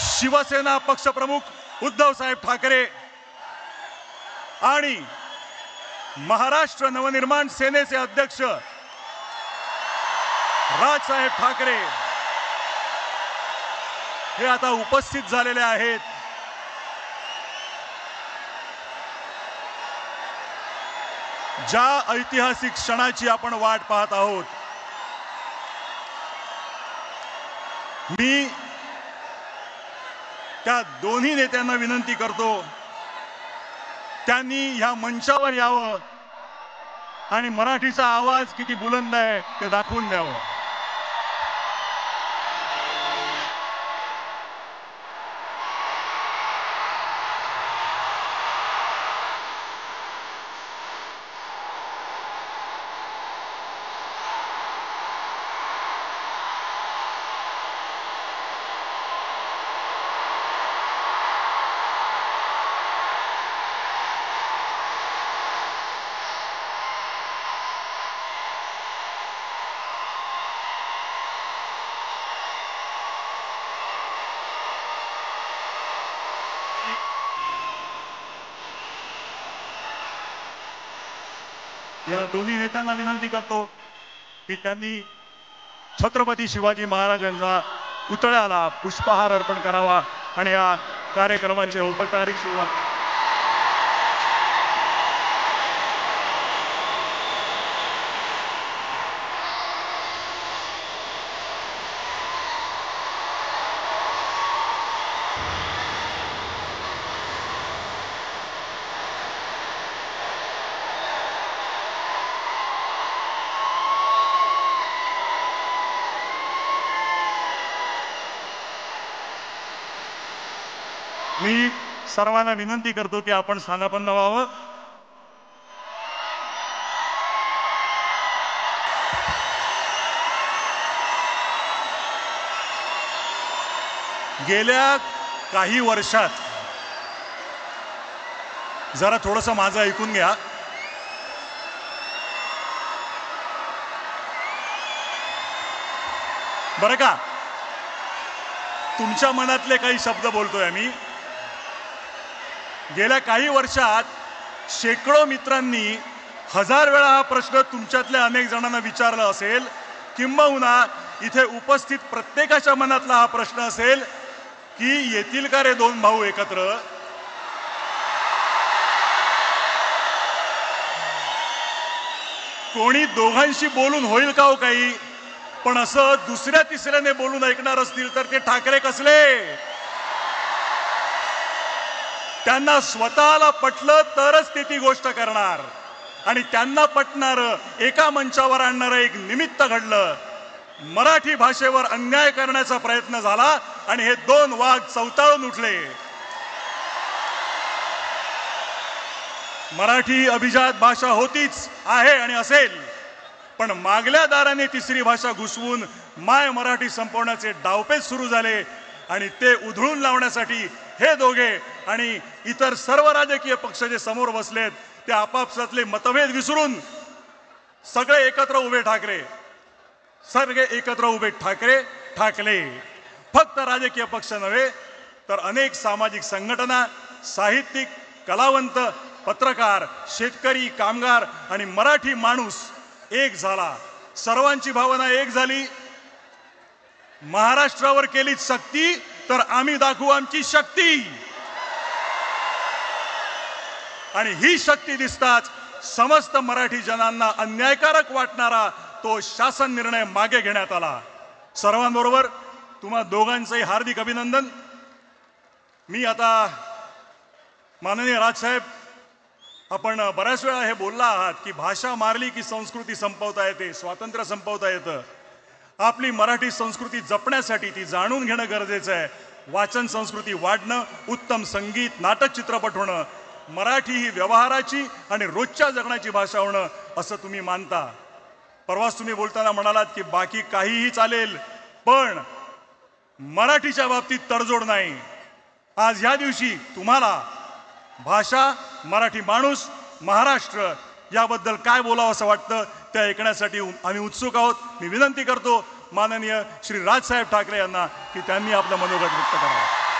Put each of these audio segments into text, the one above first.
शिवसेना पक्षप्रमुख उद्धव साहेब ठाकरे आणि महाराष्ट्र नवनिर्माण सेनेचे अध्यक्ष राजसाहेब ठाकरे हे आता उपस्थित झालेले आहेत। ज्या ऐतिहासिक क्षणाची आपण वाट पाहत आहोत, मी त्या दोन्ही नेत्यांना विनंती करतो त्यांनी ह्या मंचावर यावं आणि मराठीचा आवाज किती बुलंद आहे ते दाखवून द्यावं। या दोन्ही नेत्यांना विनंती करतो की त्यांनी छत्रपती शिवाजी महाराजांच्या पुतळ्याला पुष्पहार अर्पण करावा आणि या कार्यक्रमाची औपचारिक सुरुवात। मी सर्वांना विनंती करतो की आपण स्थानापन्न व्हावं। गेल्या काही वर्षात जरा थोडंसं माझं ऐकून घ्या। बरं का, तुमच्या मनातले काही शब्द बोलतोय मी। गेल्या काही वर्षात शेकडो मित्रांनी हजार वेळा हा प्रश्न तुमच्यातल्या अनेक जणांना विचारला असेल, किंबहुना इथे उपस्थित प्रत्येकाच्या मनातला हा प्रश्न असेल की येतील का रे दोन भाऊ एकत्र। कोणी दोघांशी बोलून होईल का हो काही, पण असं दुसऱ्या तिसऱ्याने बोलून ऐकणार असतील तर ते ठाकरे कसले। त्यांना स्वतःला पटलं तरच ते ती गोष्ट करणार आणि त्यांना पटणार एका मंचावर आणणारं एक निमित्त घडलं। मराठी भाषेवर अन्याय करण्याचा प्रयत्न झाला आणि हे दोन वाघ चवताळून उठले। मराठी अभिजात भाषा होतीच, आहे आणि असेल, पण मागल्या दाराने तिसरी भाषा घुसवून माय मराठी संपवण्याचे डावपेच सुरू झाले आणि ते उधळून लावण्यासाठी हे दोघे आणि इतर सर्व राजकीय पक्ष जे समोर बसलेत ते आपापसातले मतभेद विसरून सगळे एकत्र उभे ठाकरे, सगळे एकत्र उभे ठाकरे ठाकले। फक्त राजकीय पक्ष नव्हे तर अनेक सामाजिक संघटना, साहित्यिक, कलावंत, पत्रकार, शेतकरी, कामगार आणि मराठी माणूस एक झाला। सर्वांची भावना एक झाली, महाराष्ट्रावर केली सक्ती तर आम्ही दाखवू आमची शक्ती। आणि ही शक्ती दिसताच समस्त मराठी जनांना अन्यायकारक वाटणारा तो शासन निर्णय मागे घेण्यात आला। सर्वांबरोबर तुम्हा दोघांचंही हार्दिक अभिनंदन। मी आता माननीय राजसाहेब, आपण बऱ्याच वेळा हे बोलला आहात की भाषा मारली की संस्कृती संपवता येते, स्वातंत्र्य संपवता येतं। आपली मराठी संस्कृती जपण्यासाठी ती जाणून घेणं गरजेचं आहे। वाचन संस्कृती वाढणं, उत्तम संगीत, नाटक, चित्रपट होणं, मराठी ही व्यवहाराची आणि रोजच्या जगण्याची भाषा होणं असं तुम्ही मानता। परवाच तुम्ही बोलताना म्हणालात की बाकी काहीही चालेल पण मराठीच्या बाबतीत तडजोड नाही। आज ह्या दिवशी तुम्हाला भाषा, मराठी माणूस, महाराष्ट्र याबद्दल काय बोलावं असं वाटतं ते ऐकण्यासाठी आम्ही उत्सुक आहोत। मी विनंती करतो माननीय श्री राजसाहेब ठाकरे यांना की त्यांनी आपलं मनोगत व्यक्त करावं।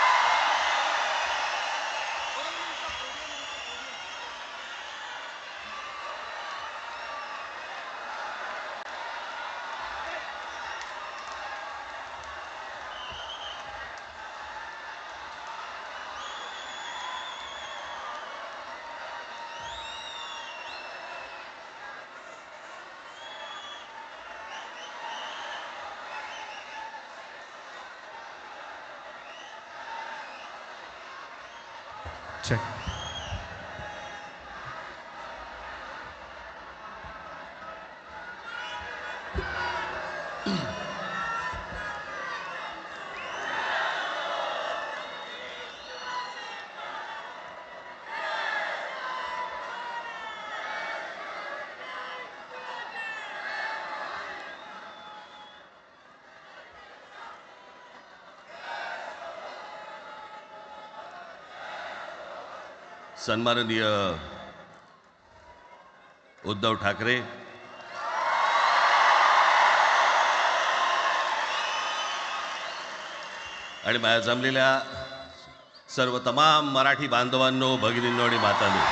चेक. सन्माननीय उद्धव ठाकरे, आणि माझ्या जमलेल्या सर्व तमाम मराठी बांधवांनो, भगिनींनो आणि मातांनो,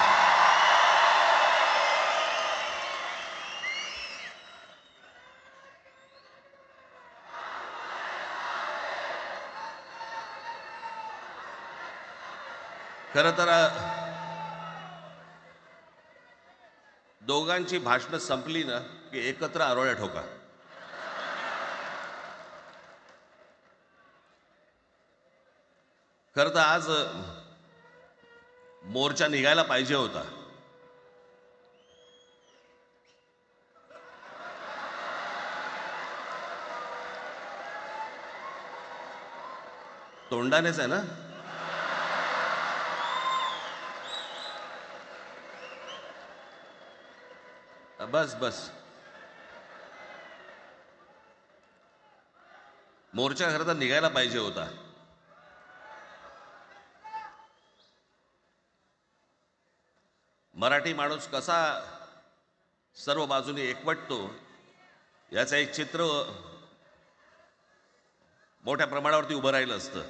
खरं तर दोघांची भाषणं संपली ना की एकत्र आरोळ्या ठोका. खरं तर आज मोर्चा निघायला पाहिजे होता. तोंडानेच आहे ना. बस बस. मोर्चा खरं तर निघायला पाहिजे होता. मराठी माणूस कसा सर्व बाजूने एकवटतो याचं एक चित्र मोठ्या प्रमाणावरती उभं राहिलं असतं.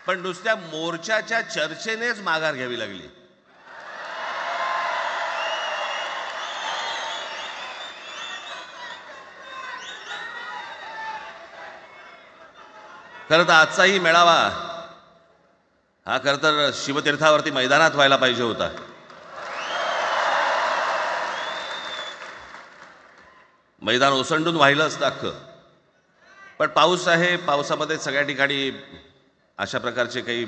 पण नुसत्या मोर्चाच्या चर्चेनेच माघार घ्यावी लागली. खरं तर आजचाही मेळावा हा खरं तर शिवतीर्थावरती मैदानात व्हायला पाहिजे होता. मैदान ओसंडून वाहिलं असतं अख्खं. पण पाऊस आहे, पावसामध्ये सगळ्या ठिकाणी अशा प्रकारचे काही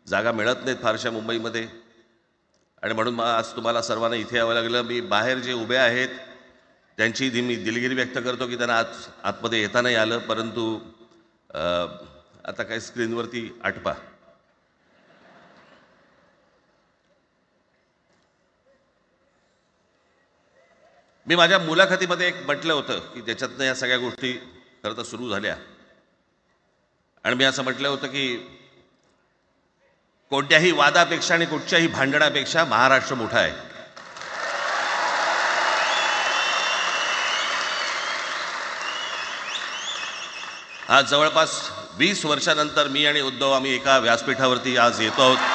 जागा मिळत नाहीत फारशा मुंबईमध्ये, आणि म्हणून आज तुम्हाला सर्वांना इथे यावं लागलं. मी बाहेर जे उभे आहेत त्यांची मी दिलगिरी व्यक्त करतो की त्यांना आतमध्ये येता नाही आलं, परंतु आता काही स्क्रीनवरती आठवा. मी माझ्या मुलाखतीमध्ये एक म्हटलं होतं की त्याच्यातनं या सगळ्या गोष्टी खरं तर सुरू झाल्या, आणि मी असं म्हटलं होतं की कोणत्याही वादापेक्षा आणि कुठच्याही भांडणापेक्षा महाराष्ट्र मोठा आहे. आज जवळपास 20 वर्षानंतर मी आणि उद्धव आम्ही एका व्यासपीठावरती आज येतो आहोत.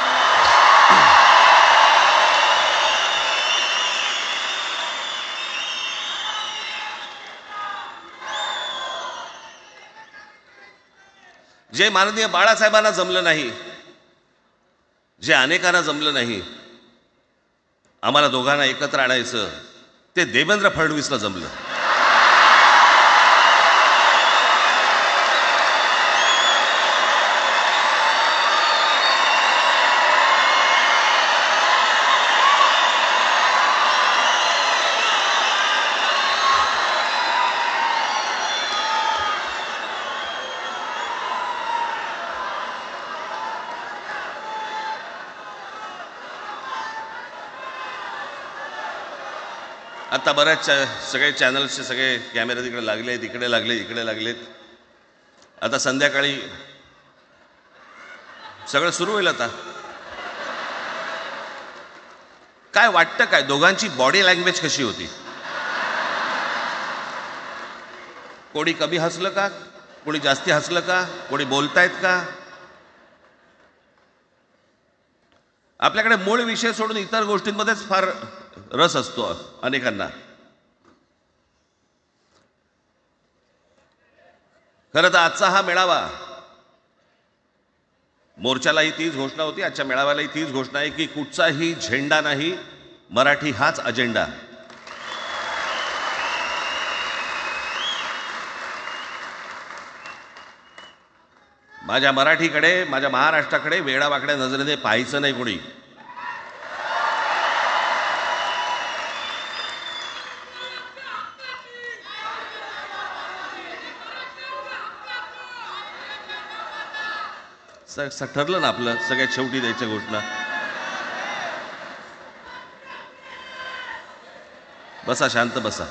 जे माननीय बाळासाहेबांना जमलं नाही, जे अनेकांना जमलं नाही, आम्हाला दोघांना एकत्र आणायचं, ते देवेंद्र फडणवीसला जमलं. आता बऱ्याच सगळे चॅनल्सचे सगळे कॅमेरे तिकडे लागले, तिकडे लागले, इकडे लागलेत. आता संध्याकाळी सगळं सुरू होईल. आता काय वाटतं, काय दोघांची बॉडी लँग्वेज कशी होती? कोणी कमी हसलं का, कोणी जास्ती हसलं का, कोणी बोलतायत का? आपल्याकडे मूळ विषय सोडून इतर गोष्टींमध्येच फार रस असतो अनेकांना. खरं तर आजचा हा मेळावा, मोर्चालाही तीच घोषणा होती, आजच्या मेळाव्यालाही तीच घोषणा आहे की कुठचाही झेंडा नाही, मराठी हाच अजेंडा. माझ्या मराठीकडे, माझ्या महाराष्ट्राकडे वेडावाकड्या नजरेने पाहायचं नाही कोणी. ठरलं ना आपलं सगळ्यात शेवटी द्यायच्या घोषणा. बसा, शांत बसा.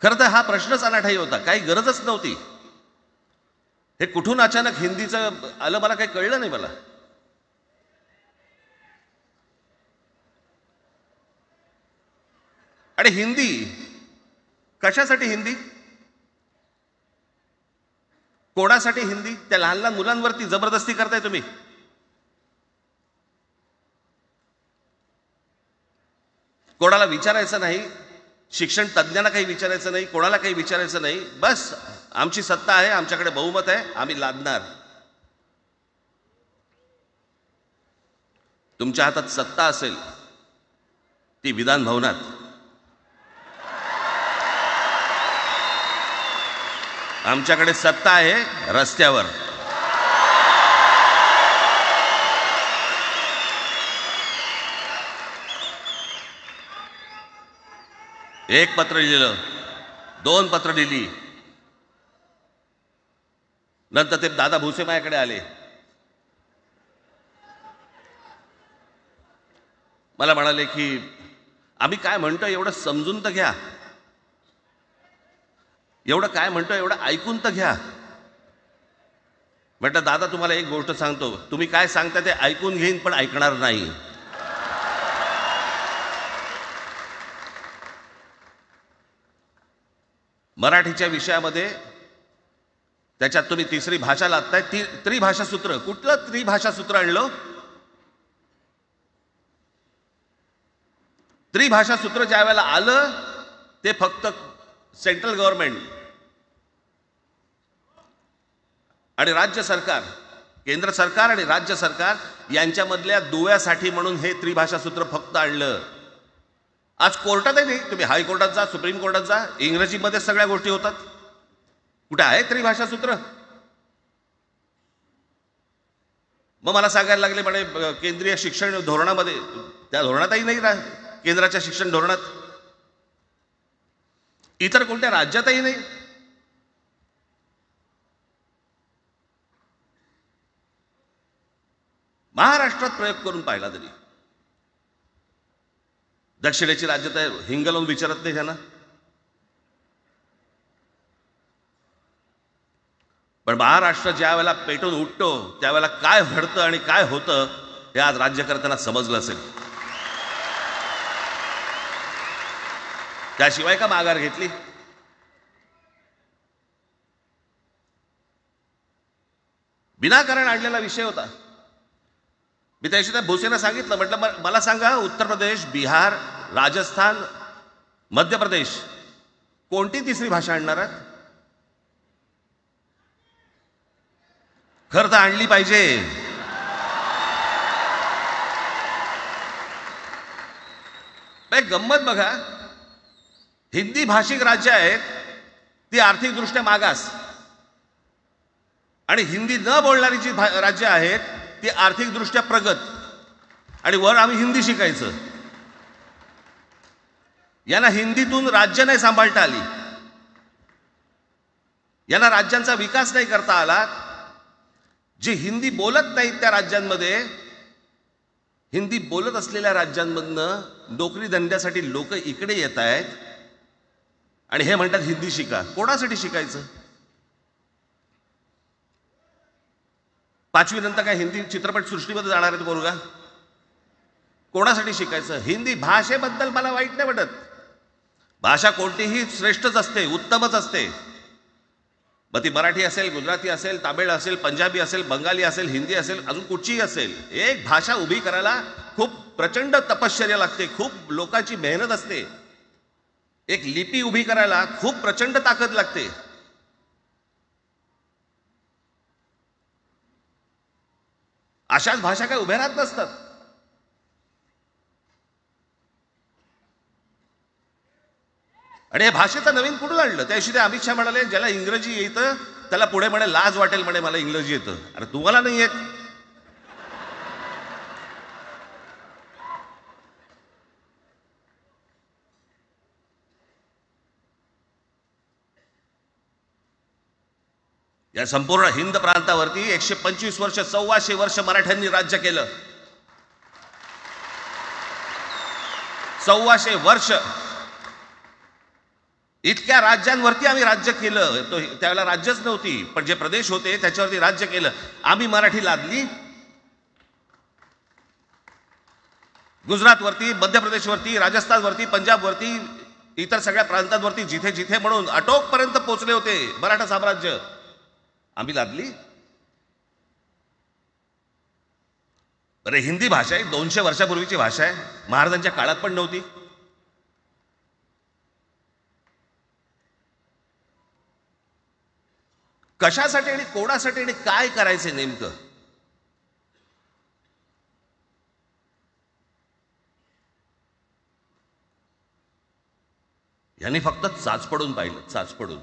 खरं तर हा प्रश्नच अनाठाई होता, काही गरजच नव्हती. हे कुठून अचानक हिंदीचं आलं मला काही कळलं नाही. मला आणि हिंदी कशासाठी? हिंदी कोणासाठी? हिंदी त्या लहान लहान मुलांवरती जबरदस्ती करताय तुम्ही. कोणाला विचारायचं नाही, शिक्षण तज्ज्ञांना काही विचारायचं नाही, कोणाला काही विचारायचं नाही. बस आमची सत्ता आहे, आमच्याकडे बहुमत आहे, आम्ही लादणार. तुमच्या हातात सत्ता असेल ती विधान भवनात, आमच्याकडे सत्ता आहे रस्त्यावर. एक पत्र लिहिलं, 2 पत्र लिहिली, नंतर ते दादा भुसे माझ्याकडे आले. मला म्हणाले की आम्ही काय म्हणतो एवढं समजून तर घ्या, एवढं काय म्हणतो एवढं ऐकून तर घ्या. म्हटलं दादा तुम्हाला एक गोष्ट सांगतो, तुम्ही काय सांगता ते ऐकून घेईन पण ऐकणार नाही. मराठीच्या विषयामध्ये त्याच्यात तुम्ही तिसरी भाषा लादताय. त्रिभाषा सूत्र, कुठलं त्रिभाषा सूत्र आणलं? त्रिभाषा सूत्र ज्या वेळेला आलं ते फक्त सेंट्रल गव्हर्नमेंट आणि राज्य सरकार, केंद्र सरकार आणि राज्य सरकार यांच्यामधल्या दुव्यासाठी म्हणून हे त्रिभाषा सूत्र फक्त आणलं. आज कोर्टातही नाही, तुम्ही हायकोर्टात जा, सुप्रीम कोर्टात जा, इंग्रजीमध्ये सगळ्या गोष्टी होतात. कुठे आहे त्रिभाषा सूत्र? मग मला सांगायला लागले म्हणे केंद्रीय शिक्षण धोरणामध्ये, त्या धोरणातही नाही केंद्राच्या शिक्षण धोरणात, इतर कोणत्या राज्यातही नाही. महाराष्ट्रात प्रयोग करून पाहिला तरी दक्षिणेची राज्य तर हिंग लावून विचारत नाही त्यांना. पण महाराष्ट्र ज्या वेळेला पेटून उठतो त्यावेळेला काय घडतं आणि काय होतं हे आज राज्यकर्त्यांना समजलं असेल. त्याशिवाय का माघार घेतली? विनाकारण आणलेला विषय होता. मी त्याशी त्या भोसेंना सांगितलं, म्हटलं मला सांगा उत्तर प्रदेश, बिहार, राजस्थान, मध्य प्रदेश कोणती तिसरी भाषा आणणार आहात? खरं तर आणली पाहिजे. गंमत बघा, हिंदी भाषिक राज्य आहेत ती आर्थिकदृष्ट्या मागास, आणि हिंदी न बोलणारी जी राज्य आहेत ती आर्थिकदृष्ट्या प्रगत, आणि वर आम्ही हिंदी शिकायचं. यांना हिंदीतून राज्य नाही सांभाळता आली, यांना राज्यांचा विकास नाही करता आला. जे हिंदी बोलत नाहीत त्या राज्यांमध्ये, हिंदी बोलत असलेल्या राज्यांमधनं नोकरी धंद्यासाठी लोक इकडे येत आहेत आणि हे म्हणतात हिंदी शिका. कोणासाठी शिकायचं? 5वी नंतर काय हिंदी चित्रपट सृष्टीमध्ये जाणार आहेत पोरगा? कोणासाठी शिकायचं? हिंदी भाषेबद्दल मला वाईट नाही वाटत, भाषा कोणतीही श्रेष्ठच असते, उत्तमच असते. मग ती मराठी असेल, गुजराती असेल, तामिळ असेल, पंजाबी असेल, बंगाली असेल, हिंदी असेल, अजून कुठचीही असेल. एक भाषा उभी करायला खूप प्रचंड तपश्चर्या लागते, खूप लोकांची मेहनत असते. एक लिपी उभी करायला खूप प्रचंड ताकद लागते. अशाच भाषा काय उभ्या राहत नसतात. आणि या भाषेचं नवीन कुठून आणलं? त्याशी ते अमित शहा म्हणाले ज्याला इंग्रजी येतं त्याला पुढे म्हणे लाज वाटेल, म्हणे मला इंग्रजी येतं. अरे तुम्हाला नाही येत? या संपूर्ण हिंद प्रांतावरती 125 वर्ष, 1400 वर्ष मराठ्यांनी राज्य केलं. 1400 वर्ष इतक्या राज्यांवरती आम्ही राज्य केलं. तो त्यावेळेला राज्यच नव्हती, पण जे प्रदेश होते त्याच्यावरती राज्य केलं. आम्ही मराठी लादली गुजरातवरती, मध्य प्रदेशवरती, राजस्थानवरती, पंजाबवरती, इतर सगळ्या प्रांतांवरती जिथे जिथे म्हणून अटोकपर्यंत पोहोचले होते मराठा साम्राज्य, आम्ही लादली. अरे हिंदी भाषा आहे, 200 वर्षापूर्वीची भाषा आहे, महाराजांच्या काळात पण नव्हती. कशासाठी आणि कोणासाठी आणि काय करायचे नेमकं? यांनी फक्त चाचपडून पाहिलं, चाचपडून.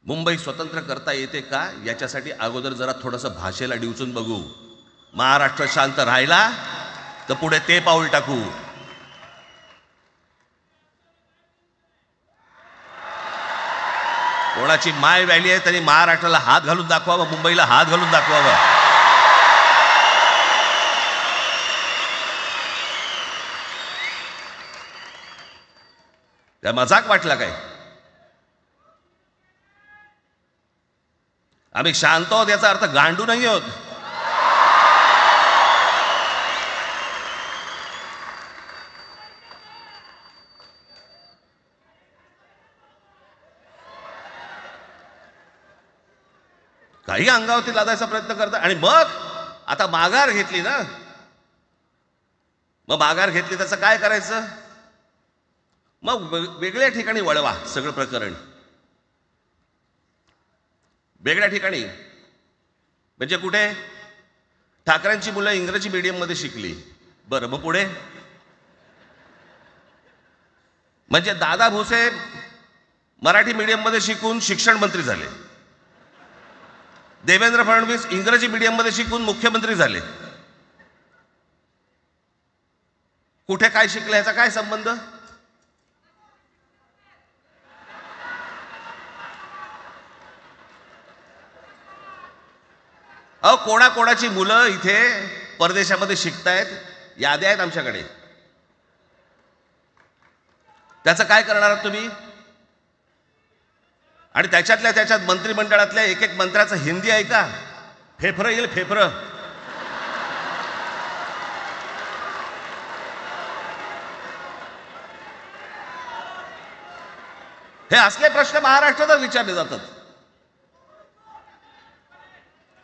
मुंबई स्वतंत्र करता येते का याच्यासाठी अगोदर जरा थोडंसं भाषेला डिवचून बघू. महाराष्ट्र शांत राहिला तर पुढे ते पाऊल टाकू. कोणाची माय व्हॅली आहे त्यांनी महाराष्ट्राला हात घालून दाखवावा, मुंबईला हात घालून दाखवावा. त्या मजाक वाटला काय? आम्ही शांत आहोत याचा अर्थ गांडू नाही आहोत. काही अंगावरती लादायचा प्रयत्न करता आणि मग आता माघार घेतली ना, मग माघार घेतली त्याचं काय करायचं? मग वेगळ्या ठिकाणी वळवा सगळं प्रकरण. वेगळ्या ठिकाणी म्हणजे कुठे? ठाकरेंची मुलं इंग्रजी मीडियम मध्ये शिकली, बरं मग पुढे? म्हणजे दादा भुसे मराठी मीडियम मध्ये शिकून शिक्षण मंत्री झाले, देवेंद्र फडणवीस इंग्रजी मीडियम मध्ये शिकून मुख्यमंत्री झाले. कुठे काय शिकले याचा काय संबंध? अहो कोणाकोणाची मुलं इथे परदेशामध्ये शिकतायत, याद्या आहेत आमच्याकडे. त्याचं काय करणार आहात तुम्ही? आणि त्याच्यातल्या त्याच्यात मंत्रिमंडळातल्या एक एक मंत्र्याचं हिंदी आहे का? फेफरं येईल, फेफरं. हे असले प्रश्न महाराष्ट्रातच विचारले जातात.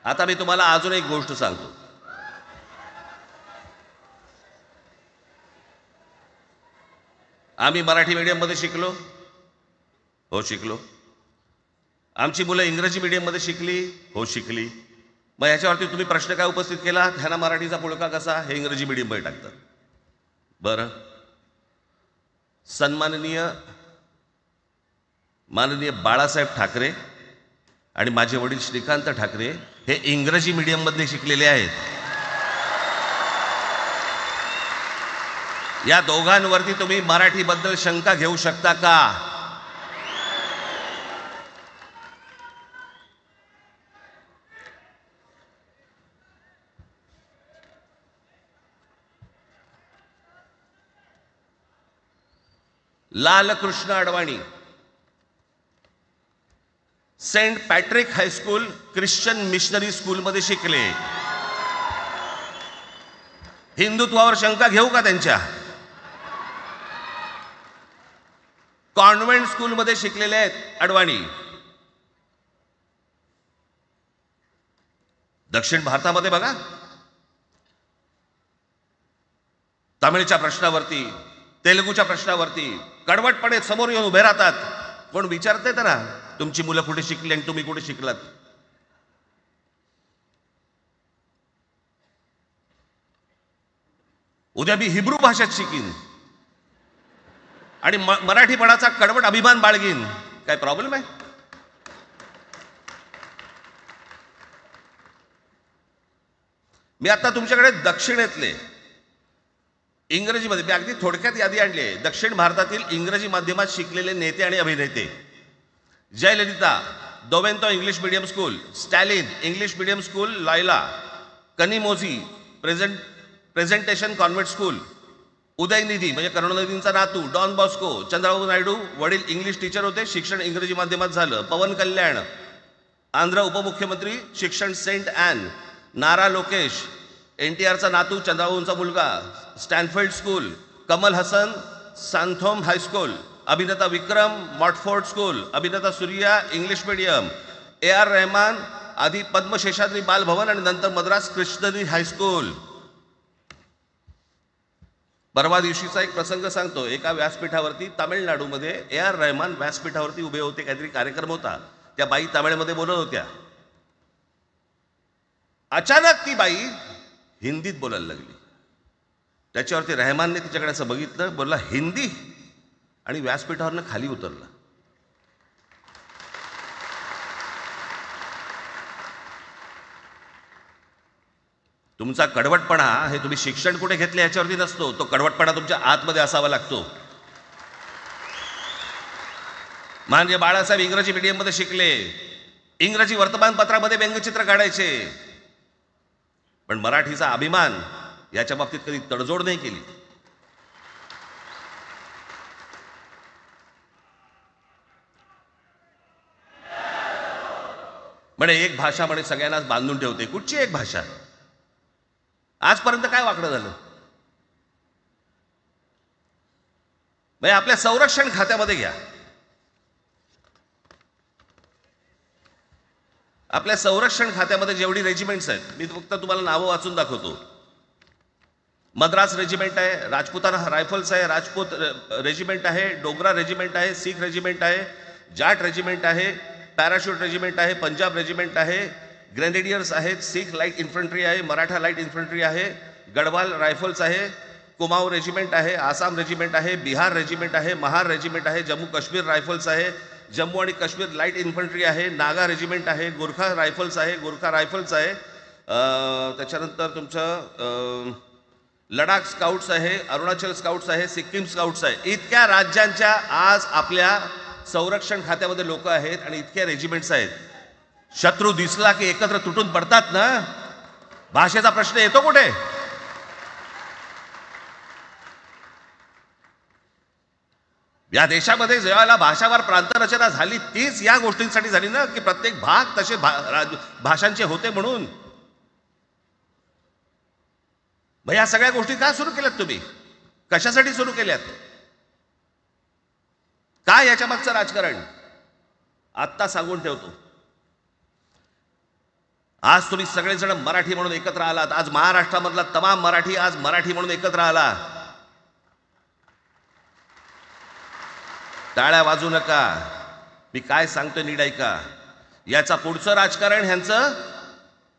आता मी तुम्हाला अजून एक गोष्ट सांगतो. आम्ही मराठी मीडियम मध्ये शिकलो, हो शिकलो. आमची मुलं इंग्रजी मीडियम मध्ये शिकली, हो शिकली. मग याच्यावरती तुम्ही प्रश्न काय उपस्थित केला? ह्यांना मराठीचा पुळका कसा? हे इंग्रजी मीडियम मध्ये टाकतात. बरं, सन्माननीय माननीय बाळासाहेब ठाकरे आणि माझे वडील श्रीकांत ठाकरे हे इंग्रजी मीडियम मध्ये शिकलेले आहेत. या दोघांवरती तुम्ही मराठीबद्दल शंका घेऊ शकता का? Lalkrishna Advani saint Patrick high school Christian missionary school मध्ये शिकले. हिंदुत्वावर शंका घेऊ का त्यांच्या? कॉन्व्हेंट स्कूल मध्ये शिकलेले आहेत अडवाणी. दक्षिण भारतामध्ये बघा, तमिळच्या प्रश्नावरती, तेलुगूच्या प्रश्नावरती कडवटपणे समोर येऊन उभे राहतात. कोण विचारते तर ना, तुमची मुलं कुठे शिकली आणि तुम्ही कुठे शिकलात? उद्या मी हिब्रू भाषेत शिकीन आणि मराठीपणाचा कडवट अभिमान बाळगीन. काय प्रॉब्लेम आहे? मी आता तुमच्याकडे दक्षिणेतले इंग्रजीमध्ये मी अगदी थोडक्यात यादी आणली आहे. दक्षिण भारतातील इंग्रजी माध्यमात शिकलेले नेते आणि अभिनेते: Jayalalithaa Doveton English medium school, Stalin English medium school Loyola, Kanimozhi presentation convent school, Udhayanidhi म्हणजे करुणानिधींचा नातू डॉन बॉस्को, चंद्रबाबू नायडू वडील इंग्लिश टीचर होते, शिक्षण इंग्रजी माध्यमात झालं, पवन कल्याण आंध्र उपमुख्यमंत्री, शिक्षण सेंट ॲन, नारा लोकेश NTRचा नातू चंद्रबाबूंचा मुलगा, Stanford school, Kamal Haasan Santhome high school, अभिनेता विक्रम मॉटफोर्ड स्कूल, अभिनेता Suriya English medium, AR Rahman आधी पद्मशेषाद्री बालभवन आणि नंतर मद्रास कृष्णरी हायस्कूल. परवा दिवशीचा एक प्रसंग सांगतो. एका व्यासपीठावरती तामिळनाडूमध्ये AR रहमान व्यासपीठावरती उभे होते, काहीतरी कार्यक्रम होता, त्या बाई तामिळमध्ये बोलत होत्या. अचानक ती बाई हिंदीत बोलायला लागली. त्याच्यावरती रहमानने तिच्याकडे असं बघितलं, बोलला हिंदी, आणि व्यासपीठावरनं खाली उतरला. तुमचा कडवटपणा हे तुम्ही शिक्षण कुठे घेतले याच्यावरती नसतो, तो कडवटपणा तुमच्या आतमध्ये असावा लागतो. म्हणजे बाळासाहेब इंग्रजी मीडियममध्ये शिकले, इंग्रजी वर्तमानपत्रामध्ये व्यंगचित्र काढायचे, पण मराठीचा अभिमान याच्या बाबतीत कधी तडजोड नाही केली. म्हणे एक भाषा म्हणे सगळ्यांनाच बांधून ठेवते. कुठची एक भाषा? आजपर्यंत काय वाकडं झालं? म्हणजे आपल्या संरक्षण खात्यामध्ये घ्या, आपल्या संरक्षण खात्यामध्ये जेवढी रेजिमेंट्स आहेत, मी फक्त तुम्हाला नावं वाचून दाखवतो. मद्रास रेजिमेंट आहे, राजपुताना रायफल्स आहे, राजपूत रेजिमेंट आहे, डोगरा रेजिमेंट आहे, सीख रेजिमेंट आहे, जाट रेजिमेंट आहे, पॅराशूट रेजिमेंट आहे, पंजाब रेजिमेंट आहे, ग्रेनेडियर्स आहेत, सीख लाईट इन्फंट्री आहे, मराठा लाईट इन्फंट्री आहे, गढवाल रायफल्स आहे, कुमाऊं रेजिमेंट आहे, आसाम रेजिमेंट आहे, बिहार रेजिमेंट आहे, महार रेजिमेंट आहे, जम्मू काश्मीर रायफल्स आहे, जम्मू आणि काश्मीर लाईट इन्फंट्री आहे, नागा रेजिमेंट आहे, गोरखा रायफल्स आहे, गोरखा रायफल्स आहे, त्याच्यानंतर तुमचं लडाख स्काउट्स आहे, अरुणाचल स्काउट्स आहे, सिक्कीम स्काउट्स आहे. इतक्या राज्यांच्या आज आपल्या संरक्षण खात्यामध्ये लोक आहेत आणि इतक्या रेजिमेंट्स आहेत. शत्रू दिसला की एकत्र तुटून पडतात ना. भाषेचा प्रश्न येतो कुठे? या देशामध्ये जेव्हा भाषावार प्रांतरचना झाली तीच या गोष्टींसाठी झाली ना, की प्रत्येक भाग तसे भाषांचे होते म्हणून. मग या सगळ्या गोष्टी का सुरू केल्यात तुम्ही? कशासाठी सुरू केल्यात? काय याच्या मागचं राजकारण? आत्ता सांगून ठेवतो. आज तुम्ही सगळेजण मराठी म्हणून एकत्र आलात. आज महाराष्ट्रामधला तमाम मराठी आज मराठी म्हणून एकत्र आला. टाळ्या वाजू नका. मी काय सांगतोय नीट ऐका. याचा पुढचं राजकारण ह्यांचं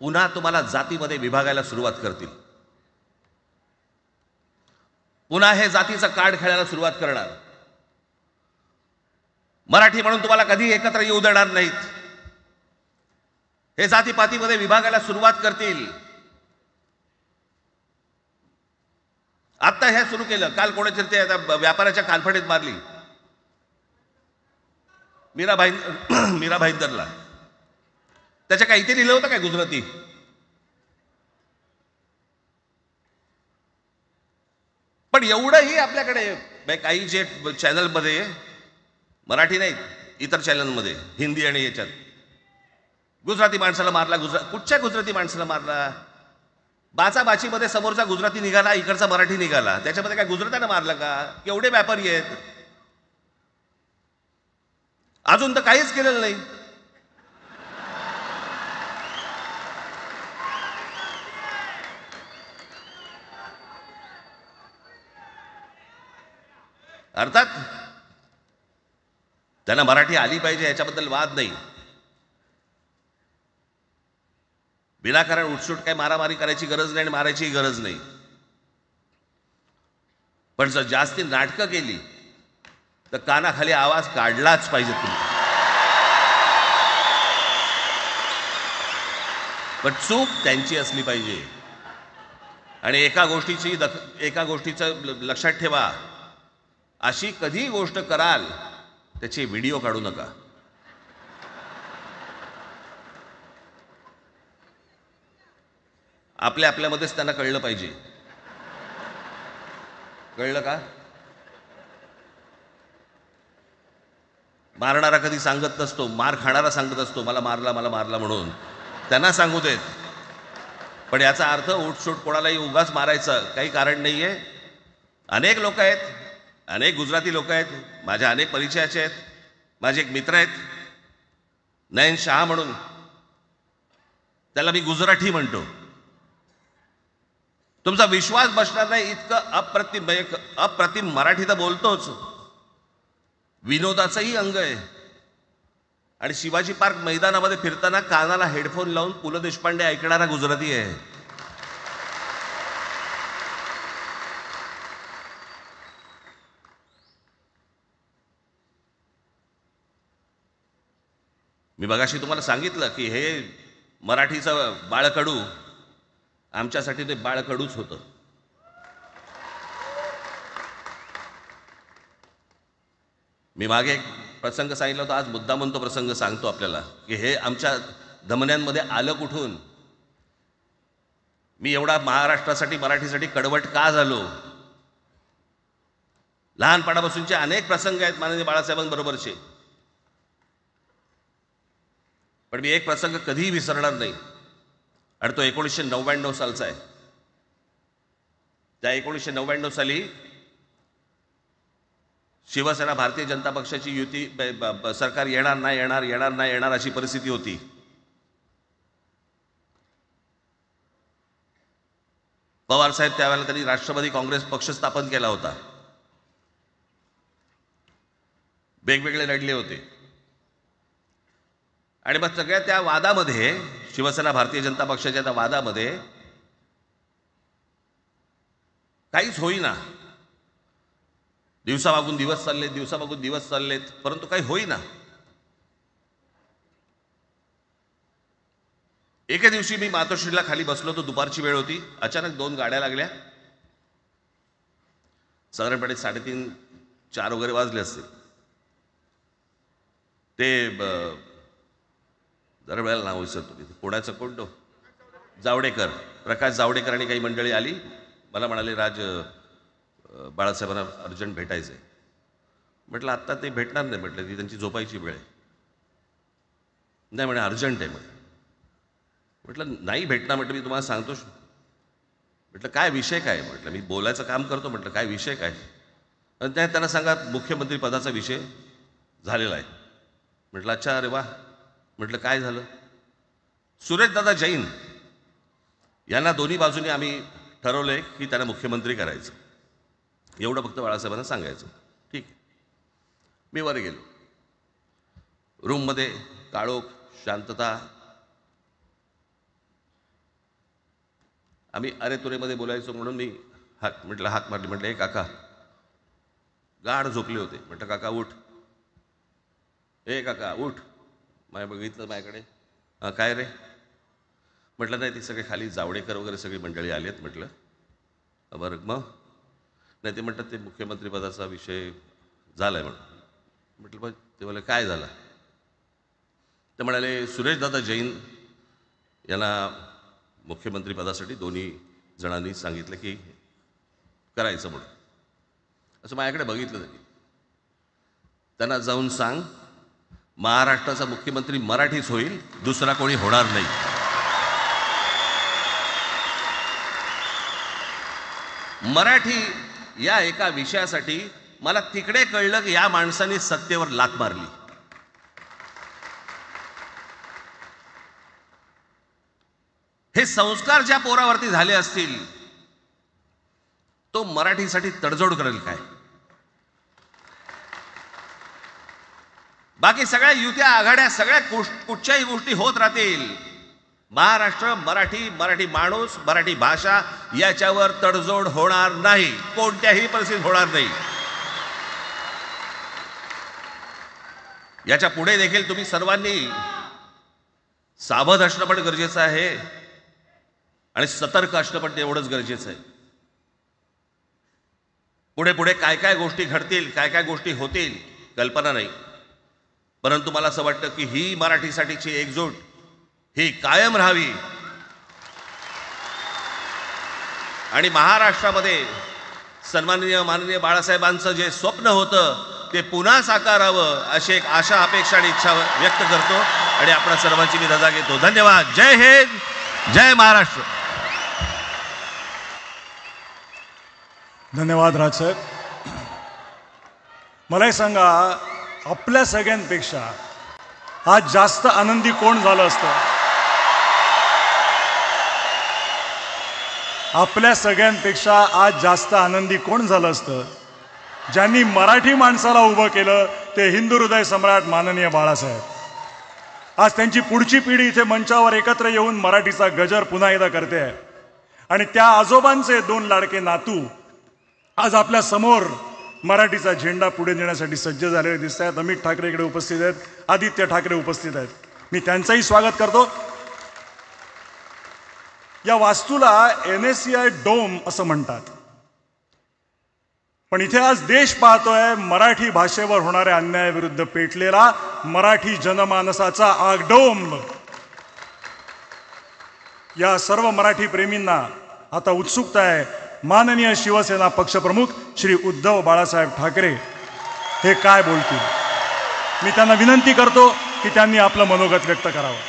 पुन्हा तुम्हाला जातीमध्ये विभागायला सुरुवात करतील. पुन्हा हे जातीचं कार्ड खेळायला सुरुवात करणार. मराठी म्हणून तुम्हाला कधी एकत्र येऊ देणार नाहीत. हे जातीपातीमध्ये विभागायला सुरुवात करतील. आता हे सुरू केलं. काल कोणाच्या ते व्यापाऱ्याच्या कानफडीत मारली मीरा भाईंदरला. त्याच्या काय इथे लिहिलं होतं काय गुजराती? पण एवढंही आपल्याकडे काही जे चॅनलमध्ये, मराठी नाही इतर चॅनलमध्ये, हिंदी आणि याच्यात गुजराती माणसाला मारला. कुठच्या गुजराती माणसाला मारला? बाचाबाचीमध्ये समोरचा गुजराती निघाला, इकडचा मराठी निघाला. त्याच्यामध्ये काय गुजरात्यानं मारलं का? केवढे व्यापारी आहेत. अजून तर काहीच केलेलं नाही. अर्थात त्यांना मराठी आली पाहिजे याच्याबद्दल वाद नाही. विनाकारण उठसूट काही मारामारी करायची गरज नाही आणि मारायची गरज नाही. पण जर जास्ती नाटकं केली तर कानाखाली आवाज काढलाच पाहिजे तुम्ही. पण चूक त्यांची असली पाहिजे. आणि एका गोष्टीचं लक्षात ठेवा, अशी कधी गोष्ट कराल त्याचे व्हिडिओ काढू नका. आपल्यामध्येच त्यांना कळलं पाहिजे. कळलं का? मारणारा कधी सांगत नसतो, मार खाणारा सांगत असतो मला मारला म्हणून. त्यांना सांगू देत. पण याचा अर्थ उठसूट कोणालाही उगाच मारायचं काही कारण नाही आहे. अनेक लोक आहेत, अनेक गुजराती लोक आहेत, माझ्या अनेक परिचयाचे आहेत. माझे एक मित्र आहेत नयन शहा म्हणून, त्याला मी गुजराठी म्हणतो. तुमचा विश्वास बसणार नाही इतकं अप्रतिम मराठी तर बोलतोच, विनोदाचंही अंग आहे. आणि शिवाजी पार्क मैदानामध्ये फिरताना कानाला हेडफोन लावून पु ल देशपांडे ऐकणारा गुजराती आहे. मी मगाशी तुम्हाला सांगितलं की हे मराठीचं बाळकडू, आमच्यासाठी ते बाळकडूच होतं. मी मागे एक प्रसंग सांगितला होता, आज मुद्दामून तो प्रसंग सांगतो आपल्याला की हे आमच्या धमन्यांमध्ये आलं कुठून. मी एवढा महाराष्ट्रासाठी मराठीसाठी कडवट का झालो. लहानपणापासूनचे अनेक प्रसंग आहेत माननीय बाळासाहेबांबरोबरचे, पण मी एक प्रसंग कधीही विसरणार नाही. आणि तो 1999 सालचा आहे. त्या 1999 साली शिवसेना भारतीय जनता पक्षाची युती सरकार येणार नाही अशी परिस्थिती होती. पवार साहेब त्यावेळेला त्यांनी राष्ट्रवादी काँग्रेस पक्ष स्थापन केला होता. वेगवेगळे लढले होते. आणि मग सगळ्या त्या वादामध्ये, शिवसेना भारतीय जनता पक्षाच्या त्या वादामध्ये काहीच होईना. दिवसामागून दिवस चाललेत, परंतु काही होईना. एके दिवशी मी मातोश्रीला खाली बसलो होतो, दुपारची वेळ होती. अचानक 2 गाड्या लागल्या. साधारणपणे 3:30-4 वगैरे वाजले असते. ते जरा वेळेला नाव विसरतो मी, पुण्याचं कोणतो जावडेकर, प्रकाश जावडेकर आणि काही मंडळी आली. मला म्हणाले, राज बाळासाहेबांना अर्जंट भेटायचं आहे. म्हटलं आत्ता ते भेटणार नाही. म्हटलं ती त्यांची झोपायची वेळ आहे. नाही म्हणे अर्जंट आहे म्हणे. म्हटलं नाही भेटणार. म्हटलं मी तुम्हाला सांगतो. म्हटलं काय विषय काय. म्हटलं मी बोलायचं काम करतो. म्हटलं काय विषय काय. आणि त्यांना सांगा मुख्यमंत्री पदाचा विषय झालेला आहे. म्हटलं अच्छा, अरे वा. म्हटलं काय झालं. सुरेशदादा जैन यांना दोन्ही बाजूने आम्ही ठरवलंय की त्यांना मुख्यमंत्री करायचं. एवढं फक्त बाळासाहेबांना सांगायचं. ठीक आहे. मी वर गेलो. रूममध्ये काळोख, शांतता. आम्ही अरे तुरेमध्ये बोलायचो म्हणून मी हाक मारली. म्हटलं हे काका गाढ झोपले होते. म्हटलं काका उठ. हे काका उठ. बघितलं माझ्याकडे. काय रे. म्हटलं नाही ती सगळे खाली जावडेकर वगैरे सगळी मंडळी आली आहेत. म्हटलं बरं मग. नाही ते म्हणतात ते मुख्यमंत्री पदाचा विषय झाला आहे म्हणून. म्हटलं बघ. ते म्हणाले काय झालं. ते म्हणाले सुरेशदादा जैन यांना मुख्यमंत्री पदासाठी दोन्ही जणांनी सांगितलं की करायचं म्हणून. असं माझ्याकडे बघितलं त्यांनी. त्यांना जाऊन सांग महाराष्ट्राचा मुख्यमंत्री मराठीच होईल, दुसरा कोणी होणार नाही. मराठी या एका विषयासाठी मला तिकडे कळलं की या माणसाने सत्तेवर लाथ मारली. हे संस्कार ज्या पोरावरती झाले असतील तो मराठीसाठी तडजोड करेल काय. बाकी सगळ्या युत्या आघाड्या सगळ्या कुठच्याही गोष्टी होत राहतील. महाराष्ट्र, मराठी माणूस, मराठी भाषा याच्यावर तडजोड होणार नाही. कोणत्याही परिस्थितीत होणार नाही. याच्या पुढे देखील तुम्ही सर्वांनी सावध असणं पण गरजेचं आहे आणि सतर्क असणं पण तेवढंच गरजेचं आहे. पुढे पुढे काय काय गोष्टी घडतील, काय काय गोष्टी होतील कल्पना नाही, परंतु मला असं वाटतं की ही मराठीसाठीची एकजूट ही कायम राहावी आणि महाराष्ट्रामध्ये माननीय बाळासाहेबांचं जे स्वप्न होतं ते पुन्हा साकारावं अशी एक आशा, अपेक्षा आणि इच्छा व्यक्त करतो आणि आपल्या सर्वांची मी रजा घेतो. धन्यवाद. जय हिंद, जय महाराष्ट्र. धन्यवाद राजसाहेब. मलाही सांगा, आपल्या सगळ्यांपेक्षा आज जास्त आनंदी कोण झालं असतं? आपल्या सगळ्यांपेक्षा आज जास्त आनंदी कोण झालं असतं? ज्यांनी मराठी माणसाला उभं केलं ते हिंदू हृदय सम्राट माननीय बाळासाहेब. आज त्यांची पुढची पिढी इथे मंचावर एकत्र येऊन मराठीचा गजर पुन्हा एकदा करते आहे आणि त्या आजोबांचे 2 लाडके नातू आज आपल्या समोर मराठीचा झेंडा पुढे नेण्यासाठी सज्ज झालेले दिसत आहेत. अमित ठाकरे इकडे उपस्थित आहेत, आदित्य ठाकरे उपस्थित आहेत. मी त्यांचंही स्वागत करतो. या वास्तूला NSCI डोम असं म्हणतात, पण इथे आज देश पाहतोय मराठी भाषेवर होणाऱ्या अन्यायाविरुद्ध पेटलेला मराठी जनमानसाचा आगडोंब. या सर्व मराठी प्रेमींना आता उत्सुकता आहे माननीय शिवसेना पक्षप्रमुख श्री उद्धव बाळासाहेब ठाकरे हे काय बोलतील. मी त्यांना विनंती करतो की त्यांनी आपलं मनोगत व्यक्त करावं.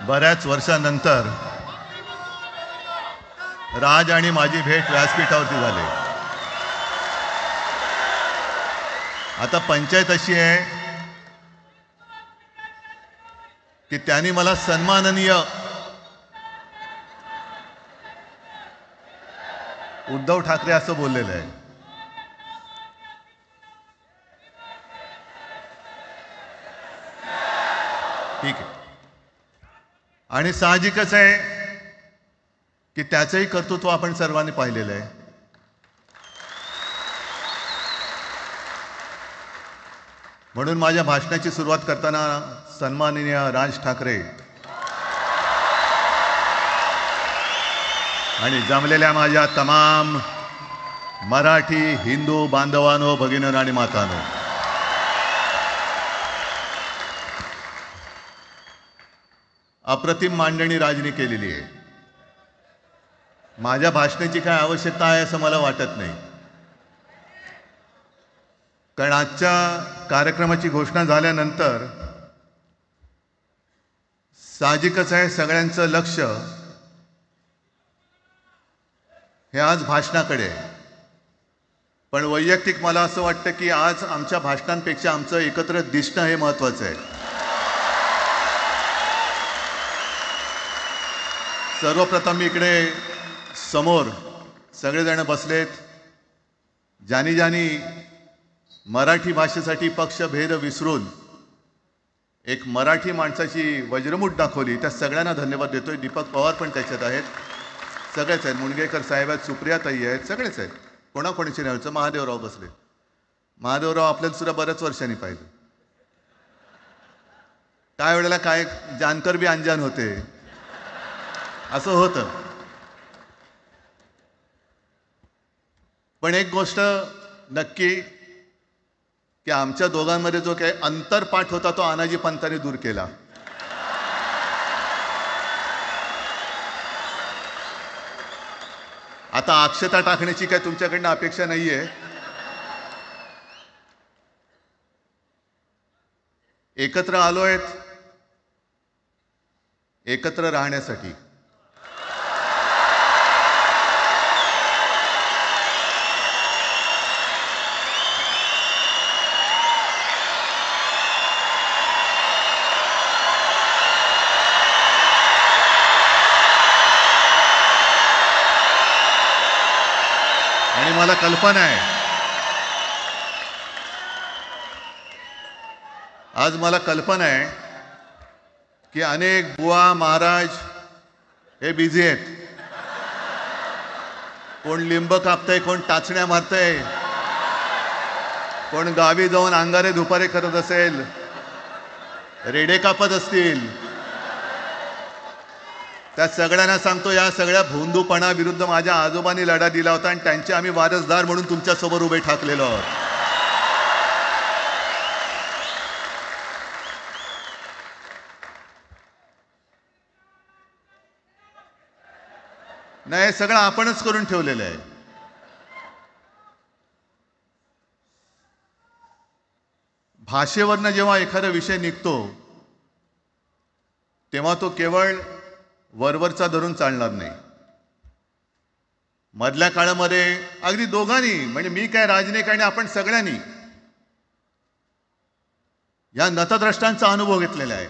बऱ्याच वर्षानंतर राज आणि माझी भेट व्यासपीठावरती झाली. आता पंचायत अशी आहे की त्यांनी मला सन्माननीय उद्धव ठाकरे असं बोललेलं आहे. ठीक आहे. आणि साहजिकच आहे की त्याचंही कर्तृत्व आपण सर्वांनी पाहिलेलं आहे. म्हणून माझ्या भाषणाची सुरुवात करताना सन्माननीय राज ठाकरे आणि जमलेल्या माझ्या तमाम मराठी हिंदू बांधवांनो, भगिनींनो आणि मातांनो, अप्रतिम मांडणी राजनी केलेली आहे. माझ्या भाषणाची काय आवश्यकता आहे असं मला वाटत नाही, कारण आजच्या कार्यक्रमाची घोषणा झाल्यानंतर साहजिकच आहे सगळ्यांचं लक्ष हे आज भाषणाकडे आहे. पण वैयक्तिक मला असं वाटतं की आज आमच्या भाषणांपेक्षा आमचं एकत्र दिसणं हे महत्त्वाचं आहे. सर्वप्रथम मी इकडे समोर सगळेजण बसलेत, ज्यांनी ज्यांनी मराठी भाषेसाठी पक्षभेद विसरून एक मराठी माणसाची वज्रमूठ दाखवली, त्या सगळ्यांना धन्यवाद देतोय. दीपक पवार पण त्याच्यात आहेत, सगळेच आहेत, मुणगेकर साहेब आहेत, सुप्रियाताई आहेत, सगळेच आहेत. कोणाकोणीची नाही. महादेवराव बसले. महादेवराव आपल्याला सुद्धा बऱ्याच वर्षांनी पाहिलं. काय वेळेला काय जानकर बी अंजान होते असं होतं. पण एक गोष्ट नक्की की आमच्या दोघांमध्ये जो काही अंतरपाठ होता तो आनाजी पंतांनी दूर केला. आता अक्षता टाकण्याची काय तुमच्याकडनं अपेक्षा नाहीये. एकत्र आलोयत एकत्र राहण्यासाठी. मला कल्पना आहे, आज मला कल्पना आहे की अनेक बुवा महाराज हे बिझी आहेत. कोण लिंब कापतंय, कोण टाचण्या मारतंय, कोण गावी जाऊन अंगारे दुपारे करत असेल, रेडे कापत असतील. त्या सगळ्यांना सांगतो, या सगळ्या भोंदूपणा विरुद्ध माझ्या आजोबांनी लढा दिला होता आणि त्यांचे आम्ही वारसदार म्हणून तुमच्या समोर उभे ठाकलेलो आहोत. नाही, हे सगळं आपणच करून ठेवलेलं आहे. भाषेवरनं जेव्हा एखादा विषय निघतो तेव्हा तो केवळ वरवरचा धरून चालणार नाही. मधल्या काळामध्ये अगदी दोघांनी, म्हणजे मी काय, राजनिक आणि आपण सगळ्यांनी या नतद्रष्टांचा अनुभव घेतलेला आहे.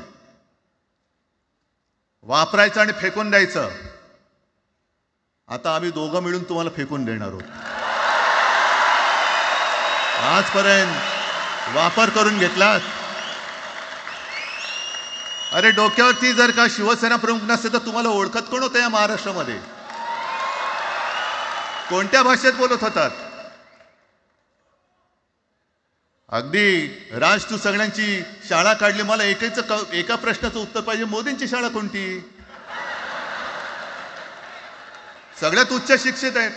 वापरायचं आणि फेकून द्यायचं. आता आम्ही दोघं मिळून तुम्हाला फेकून देणार आहोत. आजपर्यंत वापर करून घेतलात. अरे डोक्यावरती जर का शिवसेना प्रमुख नसते तर तुम्हाला ओळखत कोण होतं या महाराष्ट्रामध्ये? कोणत्या भाषेत बोलत होतात? अगदी राज, तू सगळ्यांची शाळा काढली, मला एका प्रश्नाचं उत्तर पाहिजे, मोदींची शाळा कोणती? सगळ्यात उच्च शिक्षित आहेत.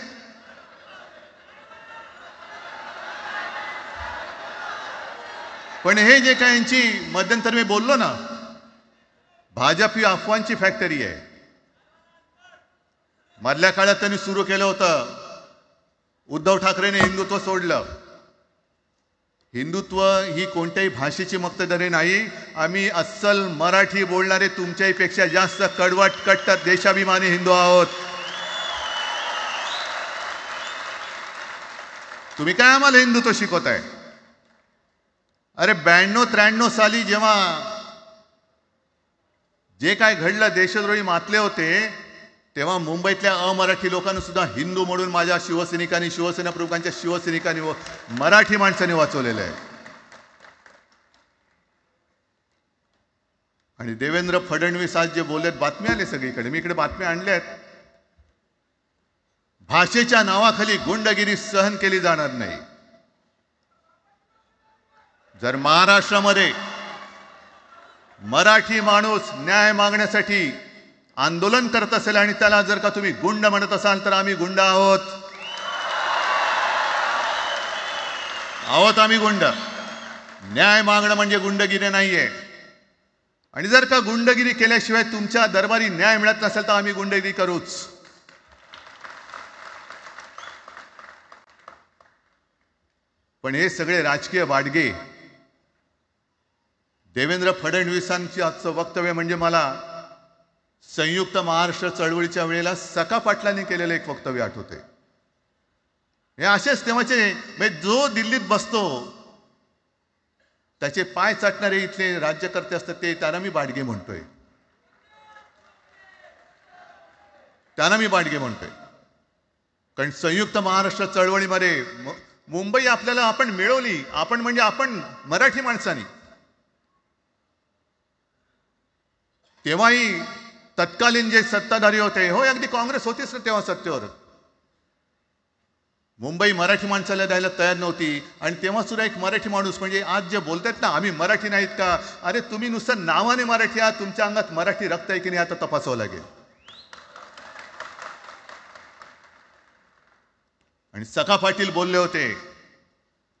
पण हे जे काय यांची मध्यंतर मी बोललो ना, भाजप ही अफवांची फॅक्टरी आहे. मधल्या काळात त्यांनी सुरू केलं होतं, उद्धव ठाकरेने हिंदुत्व सोडलं. हिंदुत्व ही कोणत्याही भाषेची मक्तेदारी नाही. आम्ही अस्सल मराठी बोलणारे तुमच्याही पेक्षा जास्त कडवट कट्टर देशाभिमानी हिंदू आहोत. तुम्ही काय आम्हाला हिंदुत्व शिकवताय? अरे 92-93 साली जेव्हा जे काय घडलं, देशद्रोही मातले होते, तेव्हा मुंबईतल्या अमराठी लोकांना सुद्धा हिंदू म्हणून माझ्या शिवसैनिकांनी, शिवसेना प्रमुखांच्या शिवसैनिकांनी व मराठी माणसांनी वाचवलेलं आहे. आणि देवेंद्र फडणवीस आज जे बोललेत, बातमी आली सगळीकडे, मी इकडे बातम्या आणल्यात. भाषेच्या नावाखाली गुंडगिरी सहन केली जाणार नाही. जर महाराष्ट्रामध्ये मराठी माणूस न्याय मागण्यासाठी आंदोलन करत असेल आणि त्याला जर का तुम्ही गुंड म्हणत असाल तर आम्ही गुंड आहोत. आम्ही गुंड. न्याय मागणं म्हणजे गुंडगिरी नाहीये. आणि जर का गुंडगिरी केल्याशिवाय तुमच्या दरबारी न्याय मिळत नसेल तर आम्ही गुंडगिरी करूच. पण हे सगळे राजकीय वाडगे, देवेंद्र फडणवीसांची आजचं वक्तव्य म्हणजे मला संयुक्त महाराष्ट्र चळवळीच्या वेळेला सखा पाटलांनी केलेलं एक वक्तव्य आठवते. हे असेच तेव्हाचे, म्हणजे जो दिल्लीत बसतो त्याचे पाय चाटणारे इथले राज्यकर्ते असतात, त्यांना मी बाडगे म्हणतोय. कारण संयुक्त महाराष्ट्र चळवळीमध्ये मुंबई आपल्याला आपण मिळवली. आपण म्हणजे आपण मराठी माणसांनी. तेव्हाही तत्कालीन जे सत्ताधारी होते, हो अगदी काँग्रेस होतीच ना तेव्हा सत्तेवर, मुंबई मराठी माणसाला द्यायला तयार नव्हती. आणि तेव्हा सुद्धा एक मराठी माणूस, म्हणजे आज जे बोलतात ना आम्ही मराठी नाहीत का, अरे तुम्ही नुसतं नावाने मराठी आहात, तुमच्या अंगात मराठी रक्त आहे की नाही आता तपासावं लागेल. आणि सखा पाटील बोलले होते,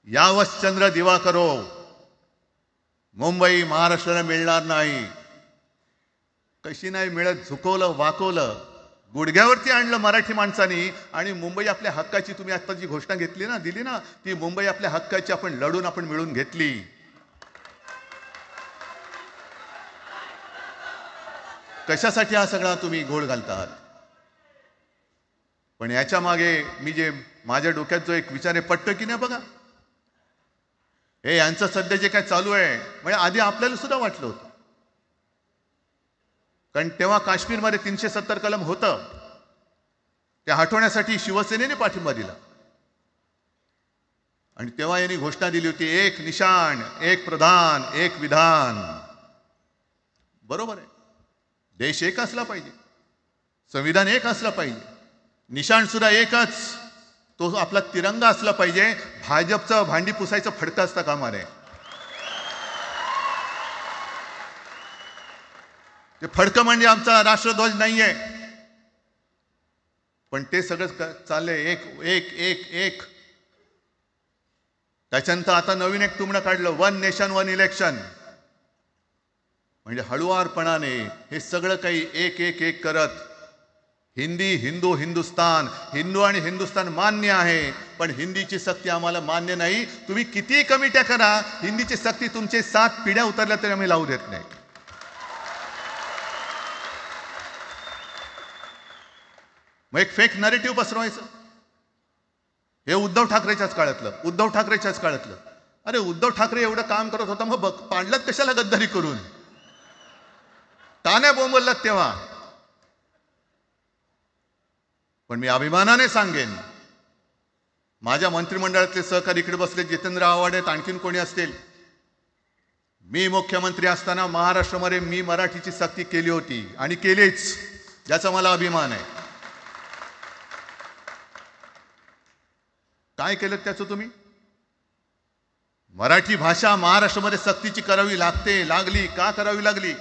यावश चंद्र दिवा करो, मुंबई महाराष्ट्राला मिळणार नाही. कशी नाही मिळत, झुकवलं, वाकवलं, गुडघ्यावरती आणलं मराठी माणसानी. आणि मुंबई आपल्या हक्काची, तुम्ही आता जी घोषणा घेतली ना, दिली ना, ती मुंबई आपल्या हक्काची आपण लढून आपण मिळून घेतली. कशासाठी हा सगळा तुम्ही घोळ घालता आहात? पण याच्या मागे मी जे माझ्या डोक्यात जो एक विचार आहे, पटतं की नाही बघा. हे यांचं सध्या जे काय चालू आहे, म्हणजे आधी आपल्याला सुद्धा वाटलं होतं, कारण तेव्हा काश्मीरमध्ये 370 कलम होतं, ते हटवण्यासाठी शिवसेनेने पाठिंबा दिला. आणि तेव्हा यांनी घोषणा दिली होती, एक निशाण, एक प्रधान, एक विधान. बरोबर आहे, देश एक असला पाहिजे, संविधान एक असलं पाहिजे, निशाण सुद्धा एकच, तो आपला तिरंगा असला पाहिजे. भाजपचं भांडी पुसायचं फडकं असता कामा नये. ते फडकं म्हणजे आमचा राष्ट्रध्वज नाहीये, पण ते सगळं चाललंय एक एक एक एक. त्याच्यानंतर आता नवीन एक तुमणं काढलं, वन नेशन वन इलेक्शन. म्हणजे हळुवारपणाने हे सगळं काही एक एक एक करत, हिंदी, हिंदू, हिंदुस्तान, हिंदू आणि हिंदुस्तान मान्य आहे, पण हिंदीची सक्ती आम्हाला मान्य नाही. तुम्ही किती कमिट्या करा, हिंदीची सक्ती तुमचे 7 पिढ्या उतरल्या तरी आम्ही लावू देत नाही. मग एक फेक नरेटिव्ह पसरवायचं. हे उद्धव ठाकरेच्याच काळातलं. अरे उद्धव ठाकरे एवढं काम करत होता, मग पाडलं कशाला गद्दारी करून? टाण्या बोंबललात तेव्हा. पण मी अभिमानाने सांगेन, माझ्या मंत्रिमंडळातले सहकारी इकडे बसले, जितेंद्र आव्हाड आहेत, आणखीन कोणी असतील, मी मुख्यमंत्री असताना महाराष्ट्रामध्ये मी मराठीची सक्ती केली होती आणि केलीच, ज्याचा मला अभिमान आहे. काय केलं त्याचं तुम्ही? मराठी भाषा महाराष्ट्रामध्ये सक्तीची करावी लागली. का करावी लागली?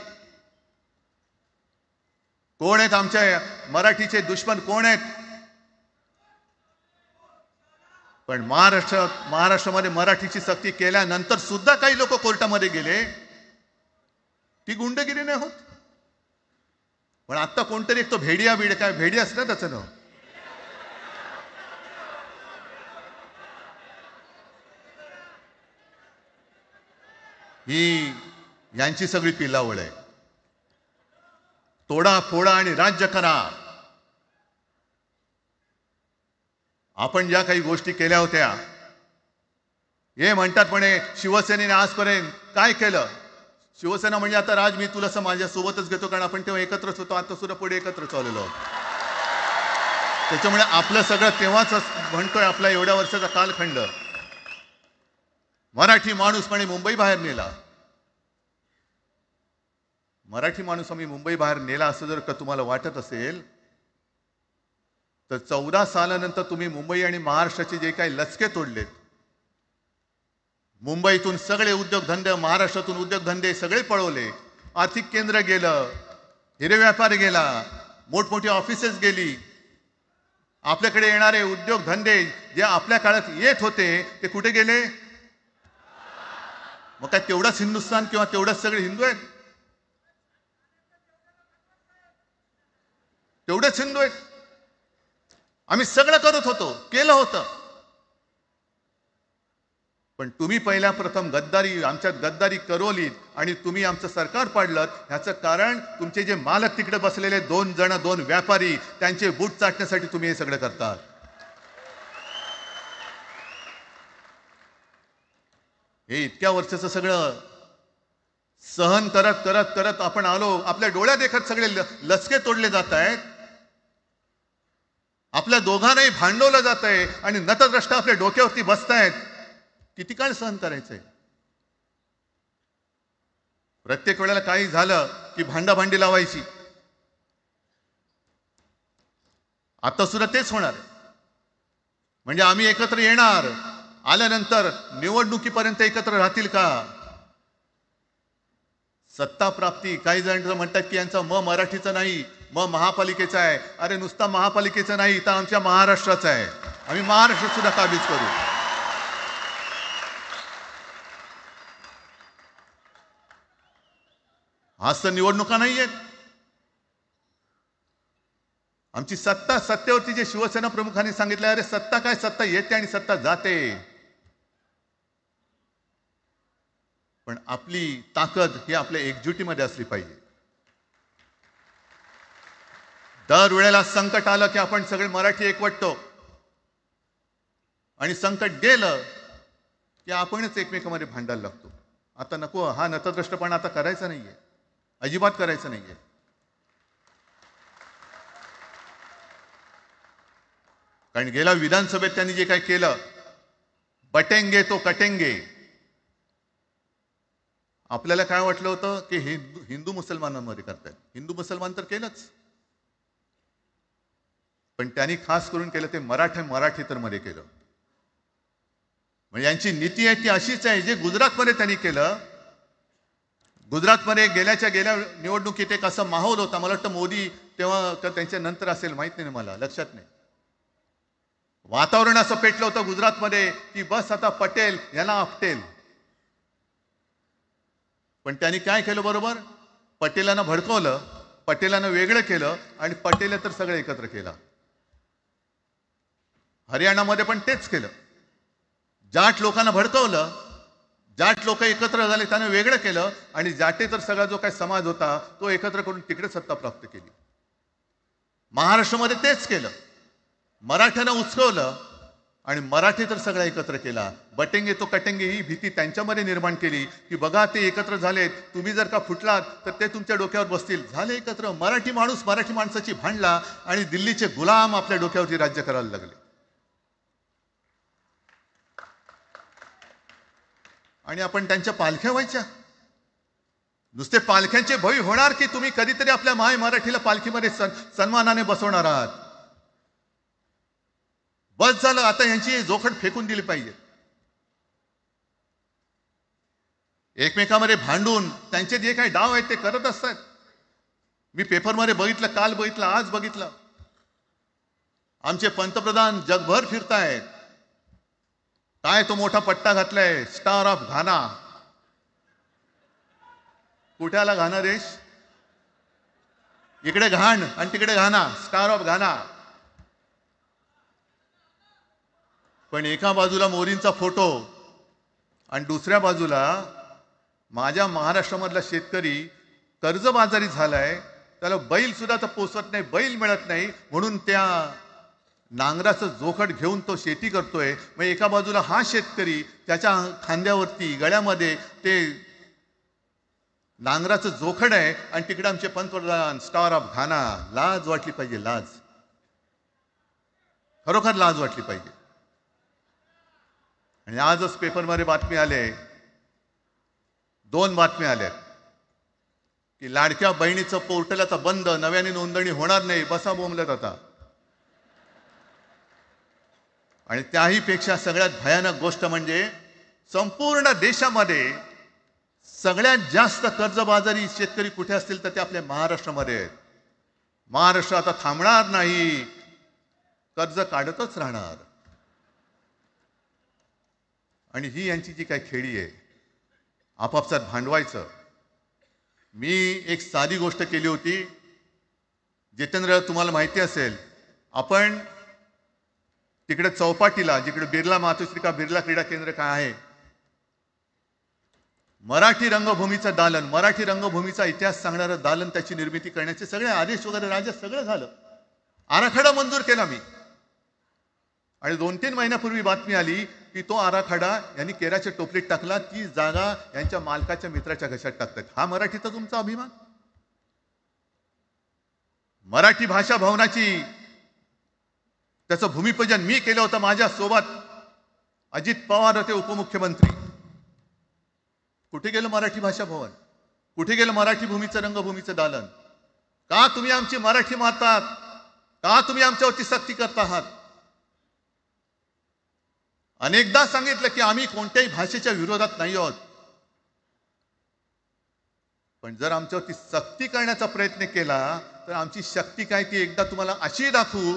कोण आहेत आमच्या मराठीचे दुश्मन, कोण आहेत? पण महाराष्ट्रामध्ये मराठीची सक्ती केल्यानंतर सुद्धा काही लोक कोर्टामध्ये गेले. ती गुंडगिरी नाही होत. पण आता कोणतरी एक तो भेडी असतं त्याचं नाव, ही यांची सगळी पिलावळ आहे. तोडा फोडा आणि राज्य करा. आपण ज्या काही गोष्टी केल्या होत्या, हे म्हणतात म्हणे शिवसेनेने आजपर्यंत काय केलं. शिवसेना म्हणजे आता राज, मी तुला माझ्या सोबतच घेतो, कारण आपण तेव्हा एकत्रच होतो, आता सुद्धा पुढे एकत्र चाललेलो आहोत. त्याच्यामुळे आपलं सगळं तेव्हाच म्हणतोय, आपला एवढ्या वर्षाचा कालखंड. मराठी माणूस म्हणे मुंबई बाहेर नेला. मराठी माणूस आम्ही मुंबई बाहेर नेला असं जर का तुम्हाला वाटत असेल, तर 14 सालानंतर तुम्ही मुंबई आणि महाराष्ट्राचे जे काही लचके तोडलेत, मुंबईतून सगळे उद्योगधंदे, महाराष्ट्रातून उद्योगधंदे सगळे पळवले, आर्थिक केंद्र गेलं, हिरे व्यापार गेला, मोठमोठी ऑफिसेस गेली. आपल्याकडे येणारे उद्योगधंदे जे आपल्या काळात येत होते ते कुठे गेले? मग काय तेवढाच हिंदुस्थान किंवा तेवढाच सगळे हिंदू आहेत? तेवढेच हिंदू आहेत. आम्ही सगळं करत होतो, केलं होतं. पण तुम्ही पहिल्या प्रथम आमच्यात गद्दारी करवलीत आणि तुम्ही आमचं सरकार पाडलं. ह्याचं कारण तुमचे जे मालक तिकडे बसलेले 2 व्यापारी, त्यांचे बूट चाटण्यासाठी तुम्ही हे सगळं करतात. हे इतक्या वर्षाचं सगळं सहन करत करत करत आपण आलो. आपल्या डोळ्यात देखत सगळे लचके तोडले जात आहेत. आपल्या दोघांनाही भांडवलं जात आहे आणि नतद्रष्टा आपल्या डोक्यावरती बसतायत. किती काळ सहन करायचंय? प्रत्येक वेळेला काही झालं की भांडाभांडी लावायची. आता सुद्धा तेच होणार. म्हणजे आम्ही एकत्र येणार, आल्यानंतर निवडणुकीपर्यंत एकत्र राहतील का? सत्ता प्राप्ती, काही जण म्हणतात की यांचा मराठीचा नाही, महापालिकेचा आहे. अरे नुसता महापालिकेचा नाही, तर आमच्या महाराष्ट्राचा आहे. आम्ही महाराष्ट्र सुद्धा काबीज करू. आज तर निवडणुका नाही आहेत. आमची सत्तेवरती जे शिवसेना प्रमुखांनी सांगितलं, अरे सत्ता काय, सत्ता येते आणि सत्ता जाते. पण आपली ताकद ही आपल्या एकजुटीमध्ये असली पाहिजे. दर वेळेला संकट आलं की आपण सगळे मराठी एकवटतो आणि संकट गेलं की आपणच एकमेकांमध्ये भांडायला लागतो. आता नको, हा नतद्रष्टपणा आता करायचा नाहीये, अजिबात करायचं नाहीये. कारण गेल्या विधानसभेत त्यांनी जे काही केलं, बटेंगे तो कटेंगे. आपल्याला काय वाटलं होतं की हिंदू मुसलमानांमध्ये करतायत. हिंदू मुसलमान तर केलंच, पण त्यांनी खास करून केलं ते मराठीतरमध्ये केलं. म्हणजे यांची नीती आहे ती अशीच आहे. जे गुजरातमध्ये त्यांनी केलं, गुजरातमध्ये गेल्या निवडणुकीत एक असा माहोल होता, मला वाटतं मोदी तेव्हा का त्यांच्या नंतर असेल माहित नाही, मला लक्षात नाही. वातावरण असं पेटलं होतं गुजरातमध्ये की बस आता पटेल यांना आपटेल. पण त्यांनी काय केलं बरोबर, पटेलांना भडकवलं, पटेलांना वेगळं केलं आणि पटेल तर सगळं एकत्र केलं. हरियाणामध्ये पण तेच केलं. जाट लोकांना भडकवलं, जाट लोक एकत्र झाले त्यांना वेगळं केलं आणि जाटे तर सगळा जो काही समाज होता तो एकत्र करून तिकडे सत्ता प्राप्त केली. महाराष्ट्रामध्ये तेच केलं. मराठ्यांना उचकवलं आणि मराठी तर सगळा एकत्र केला. बटेंगे तो कटेंगे ही भीती त्यांच्यामध्ये निर्माण केली की बघा ते एकत्र झालेत, तुम्ही जर का फुटलात तर ते तुमच्या डोक्यावर बसतील. झाले एकत्र. मराठी माणूस मराठी माणसाची भांडला आणि दिल्लीचे गुलाम आपल्या डोक्यावरती राज्य करायला लागले. आणि आपण त्यांच्या पालख्या व्हायच्या. नुसते पालख्यांचे भय होणार की तुम्ही कधीतरी आपल्या माय मराठीला पालखीमध्ये सन्मानाने बसवणार आहात. बस झालं, आता यांची जोखड फेकून दिली पाहिजे. एकमेकांमध्ये भांडून त्यांचे जे काही डाव आहेत ते करत असतात. मी पेपरमध्ये बघितलं, काल बघितलं, आज बघितलं. आमचे पंतप्रधान जगभर फिरतायत. काय तो मोठा पट्टा घातलाय, स्टार ऑफ घाना. कुठे आला घाना देश? इकडे घाण आणि तिकडे घाना, स्टार ऑफ घाना. पण एका बाजूला मोदींचा फोटो आणि दुसऱ्या बाजूला माझ्या महाराष्ट्रामधला शेतकरी कर्जबाजारी झालाय, त्याला बैल सुद्धा तर पोचत नाही, बैल मिळत नाही, म्हणून त्या नांगराचं जोखड घेऊन तो शेती करतोय. मग एका बाजूला हा शेतकरी, त्याच्या खांद्यावरती गळ्यामध्ये ते नांगराचं जोखड आहे आणि तिकडे आमचे पंतप्रधान स्टार ऑफ घाना. लाज वाटली पाहिजे, लाज, खरोखर लाज वाटली पाहिजे. आणि आजच पेपरमध्ये बातमी आले, 2 बातम्या आल्या की लाडक्या बहिणीचं पोर्टल आता बंद, नव्याने नोंदणी होणार नाही. बसा बोंबलत आता. आणि त्याही पेक्षा सगळ्यात भयानक गोष्ट म्हणजे संपूर्ण देशामध्ये सगळ्यात जास्त कर्जबाजारी शेतकरी कुठे असतील तर ते आपल्या महाराष्ट्रामध्ये आहेत. महाराष्ट्र आता थांबणार नाही, कर्ज काढतच राहणार. आणि ही यांची जी काही खेळी आहे, आपापसात भांडवायचं. मी एक साधी गोष्ट केली होती. जितेंद्र, तुम्हाला माहिती असेल, आपण तिकडे चौपाटीला, जिकडे बिर्ला मातोश्री का बिर्ला क्रीडा केंद्र काय आहे, मराठी रंगभूमीचं दालन, मराठी रंगभूमीचा इतिहास सांगणारं दालन, त्याची निर्मिती करण्याचे सगळे आदेश वगैरे राज्यात सगळं झालं. आराखडा मंजूर केला मी. आणि 2-3 महिन्यापूर्वी बातमी आली की तो आराखडा यांनी केराच्या टोपलीत टाकला, ती जागा यांच्या मालकाच्या मित्राच्या घशात टाकतात. हा मराठीचा तुमचा अभिमान? मराठी भाषा भवनाची त्याचं भूमिपूजन मी केलं होतं. माझ्या सोबत अजित पवार होते उपमुख्यमंत्री. कुठे गेलं मराठी भाषा भवन? कुठे गेलं मराठी भूमीचं रंगभूमीचं दालन? का तुम्ही आमची मराठी मारतात? का तुम्ही आमच्यावरती सक्ती करता आहात? अनेकदा सांगितलं की आम्ही कोणत्याही भाषेच्या विरोधात नाही आहोत, पण जर आमच्यावरती सक्ती करण्याचा प्रयत्न केला तर आमची शक्ती काय ती एकदा तुम्हाला अशी दाखवू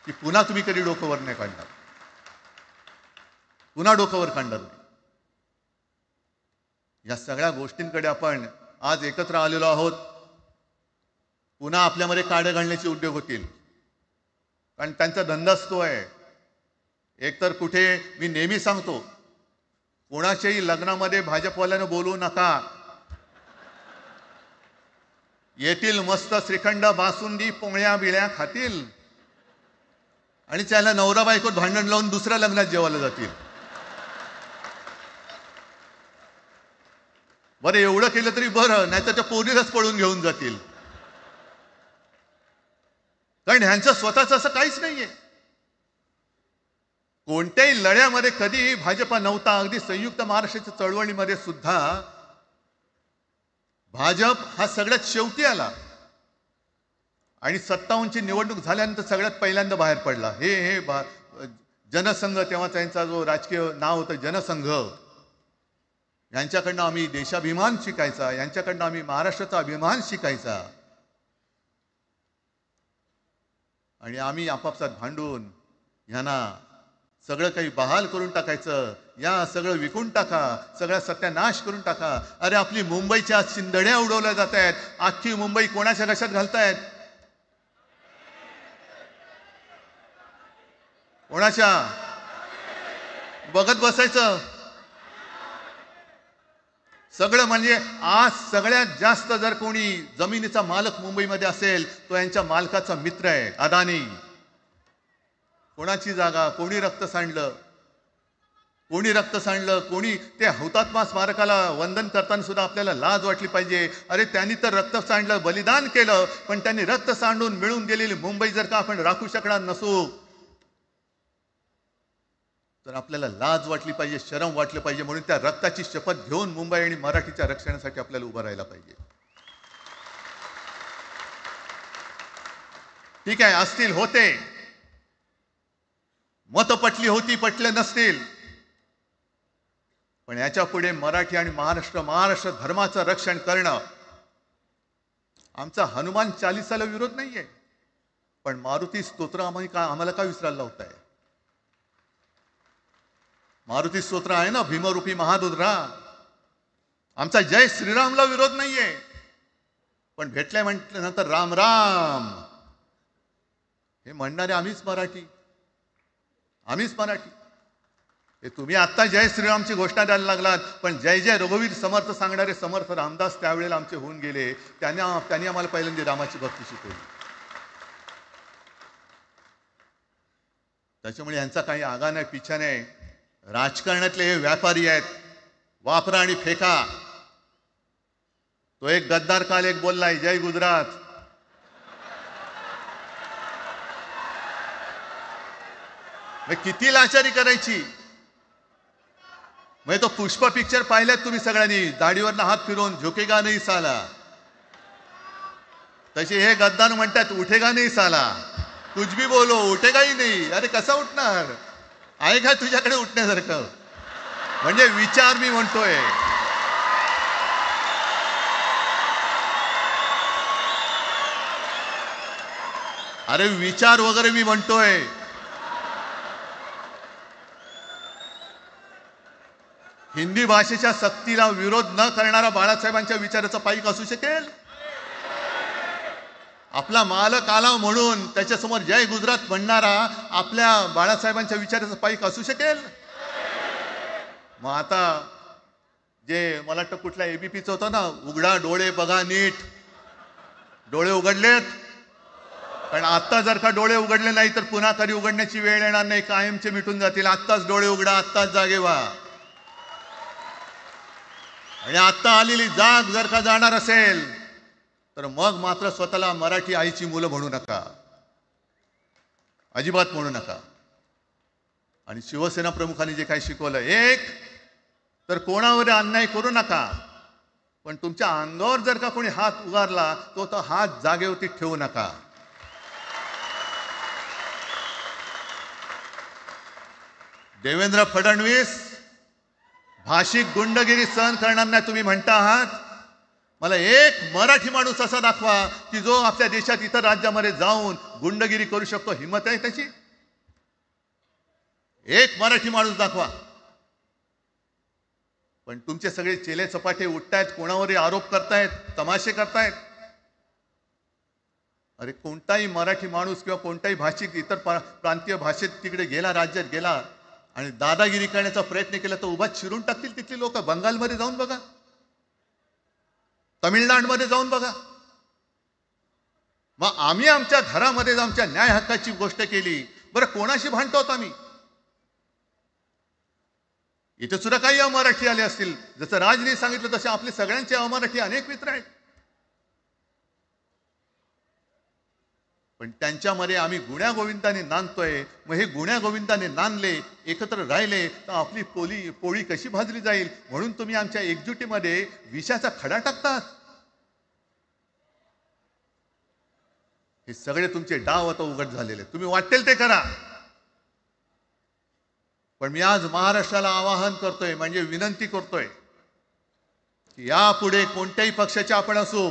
की पुन्हा तुम्ही कधी डोकंवर नाही काढणार, पुन्हा डोकंवर काढणार नाही. या सगळ्या गोष्टींकडे आपण आज एकत्र आलेलो आहोत. पुन्हा आपल्यामध्ये काड्या घालण्याचे उद्योग होतील, कारण त्यांचा धंदाच तो आहे. एकतर कुठे, मी नेहमी सांगतो, कोणाच्याही लग्नामध्ये भाजपवाल्यानं बोलवू नका. येतील मस्त श्रीखंड बासुंदी पोळ्या बिळ्या खातील आणि त्याला नवरा बायकोत भांडण लावून दुसऱ्या लग्नात जेवायला जातील. बरं, एवढं केलं तरी बरं, नाही तर त्या पोरीलाच पळून घेऊन जातील. कारण ह्यांचं स्वतःच असं काहीच नाहीये. कोणत्याही लढ्यामध्ये कधीही भाजपा नव्हता. अगदी संयुक्त महाराष्ट्राच्या चळवळीमध्ये सुद्धा भाजप हा सगळ्यात शेवटी आला आणि 57ची निवडणूक झाल्यानंतर सगळ्यात पहिल्यांदा बाहेर पडला. हे जनसंघ, तेव्हा त्यांचा जो राजकीय नाव होतं जनसंघ, यांच्याकडनं आम्ही देशाभिमान शिकायचा, यांच्याकडनं आम्ही महाराष्ट्राचा अभिमान शिकायचा. आणि आम्ही आपापसात भांडून ह्यांना सगळं काही बहाल करून टाकायचं, या सगळं विकून टाका, सगळा सत्यानाश करून टाका. अरे आपली मुंबईच्या शिंदड्या उडवल्या जात आहेत. अख्खी मुंबई कोणाच्या कशात घालतायत? कोणाच्या? बघत बसायचं सगळं. म्हणजे आज सगळ्यात जास्त जर कोणी जमिनीचा मालक मुंबईमध्ये असेल तो यांच्या मालकाचा मित्र आहे, अदानी. कोणाची जागा? कोणी रक्त सांडलं? कोणी ते हुतात्मा स्मारकाला वंदन करताना सुद्धा आपल्याला लाज वाटली पाहिजे. अरे त्यांनी तर रक्त सांडलं, बलिदान केलं, पण त्यांनी रक्त सांडून मिळून गेलेली मुंबई जर का आपण राखू शकणार नसू तर आपल्याला लाज वाटली पाहिजे, शरम वाटलं पाहिजे. म्हणून त्या रक्ताची शपथ घेऊन मुंबई आणि मराठीच्या रक्षणासाठी आपल्याला उभं राहायला पाहिजे. ठीक आहे, असतील, होते मत, पटली होती, पटले नसतील, पण याच्या पुढे मराठी आणि महाराष्ट्र धर्माचं रक्षण करणं. आमचा हनुमान चालीसाला विरोध नाहीये, पण मारुती स्तोत्र आम्हाला का विसरायला लावताय? मारुती स्तोत्र आहे ना, भीमरूपी महारुद्रा. आमचा जय श्रीरामला विरोध नाहीये, पण भेटल्या म्हटल्यानंतर राम राम हे म्हणणारे आम्हीच मराठी. हे तुम्ही आता जय श्रीरामची घोषणा द्यायला लागलात, पण जय जय रघुवीर समर्थ सांगणारे समर्थ रामदास त्यावेळेला आमचे होऊन गेले. त्यांनी आम्हाला पहिल्यांदा रामाची भक्ती शिकवली. त्याच्यामुळे यांचा काही आगा नाही, पिछा नाही. राजकारणातले हे व्यापारी आहेत, वापरा आणि फेका. तो एक गद्दार काल एक बोललाय, जय गुजरात. किती लाचारी करायची? म्हणजे तो पुष्प पिक्चर पाहिल्यात तुम्ही सगळ्यांनी, दाढीवरनं हात फिरवून, झुकेगा नाही साला. तसे हे गद्दार म्हणतात, उठेगा नाही साला, कुछ भी बोलो उठेगाही नाही. अरे कसा उठणार? आहे का तुझ्याकडे उठण्यासारखं? म्हणजे विचार मी म्हणतोय. अरे विचार वगैरे मी म्हणतोय. हिंदी भाषेच्या सक्तीला विरोध न करणारा बाळासाहेबांच्या विचाराचा पाईक असू शकेल? आपला मालक आला म्हणून त्याच्यासमोर जय गुजरात म्हणणारा आपल्या बाळासाहेबांच्या विचाराचा पाईक असू शकेल? मग आता जे मला वाटतं कुठल्या एबीपीचं होतं ना, उघडा डोळे बघा नीट. डोळे उघडलेत? कारण आत्ता जर का डोळे उघडले नाही तर पुन्हा कधी उघडण्याची वेळ येणार नाही, कायमचे मिटून जातील. आत्ताच डोळे उघडा, आत्ताच जागे व्हा. आणि आत्ता आलेली जाग जर का जाणार असेल तर मग मात्र स्वतःला मराठी आईची मुलं म्हणू नका, अजिबात म्हणू नका. आणि शिवसेना प्रमुखांनी जे काही शिकवलं, एक तर कोणावर अन्याय करू नका, पण तुमच्या अंगावर जर का कोणी हात उगारला तो हात जागेवरती ठेवू नका. देवेंद्र फडणवीस भाषिक गुंडगिरी सहन करणार नाही तुम्ही म्हणता आहात. मला एक मराठी माणूस असा दाखवा की जो आपल्या देशात इतर राज्यामध्ये जाऊन गुंडगिरी करू शकतो. हिम्मत आहे त्याची? एक मराठी माणूस दाखवा. पण तुमचे सगळे चेले चपाटे उठतायत, कोणावरही आरोप करतायत, तमाशे करतायत. अरे कोणताही मराठी माणूस किंवा कोणताही भाषिक इतर प्रांतीय भाषेत तिकडे गेला, राज्यात गेला आणि दादागिरी करण्याचा प्रयत्न केला तर उभा चिरून टाकतील तिथली लोक. बंगालमध्ये जाऊन बघा, तमिळनाडूमध्ये जाऊन बघा. मग आम्ही आमच्या घरामध्ये आमच्या न्याय हक्काची गोष्ट केली, बरं कोणाशी भांडतो आम्ही? इथे सुद्धा काही अमराठी आले असतील, जसं राजने सांगितलं तसे आपले सगळ्यांचे अमराठी अनेक मित्र आहेत. पण त्यांच्यामध्ये आम्ही गुण्यागोविंदाने नांदतोय. मग हे गुण्यागोविंदाने नांदले, एकत्र राहिले तर आपली पोळी कशी भाजली जाईल. म्हणून तुम्ही आमच्या एकजुटीमध्ये विषाचा खडा टाकतात. हे सगळे तुमचे डाव आता उघड झालेले. तुम्ही वाटेल ते करा. पण मी आज महाराष्ट्राला आवाहन करतोय, म्हणजे विनंती करतोय की यापुढे कोणत्याही पक्षाचे आपण असू,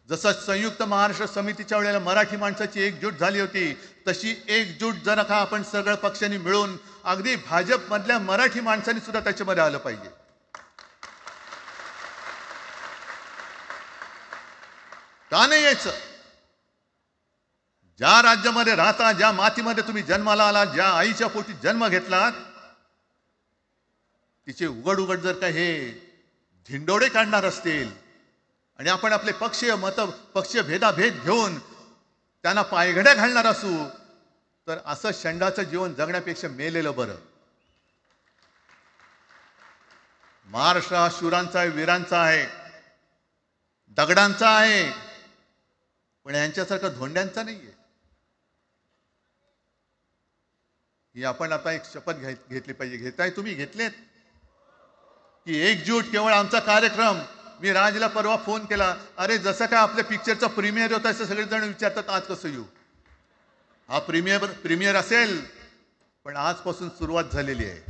जसं संयुक्त महाराष्ट्र समितीच्या वेळेला मराठी माणसाची एकजूट झाली होती, तशी एकजूट जर का आपण सगळ्या पक्षांनी मिळून, अगदी भाजपमधल्या मराठी माणसांनी सुद्धा त्याच्यामध्ये आलं पाहिजे. का नाही यायचं? ज्या राज्यामध्ये राहता, ज्या मातीमध्ये तुम्ही जन्माला आलात, ज्या आईच्या पोटी जन्म घेतलात, तिचे उघड उघड जर का हे धिंडोडे काढणार असतील आणि आपण आपले पक्षीय भेदाभेद घेऊन त्यांना पायघड्या घालणार असू, तर असं षंडाचं जीवन जगण्यापेक्षा मेलेलं बरं. महाराष्ट्र हा शूरांचा आहे, वीरांचा आहे, दगडांचा आहे, पण यांच्यासारखा धोंड्यांचा नाहीये. ही आपण आता एक शपथ घेतली पाहिजे. घेताय तुम्ही? घेतलेत की एकजूट केवळ आमचा कार्यक्रम. मी राजला परवा फोन केला, अरे जसं काय आपल्या पिक्चरचा प्रीमियर होता असं सगळेजण विचारतात आज कसं येऊ. हा प्रीमियर असेल, पण आजपासून सुरुवात झालेली आहे.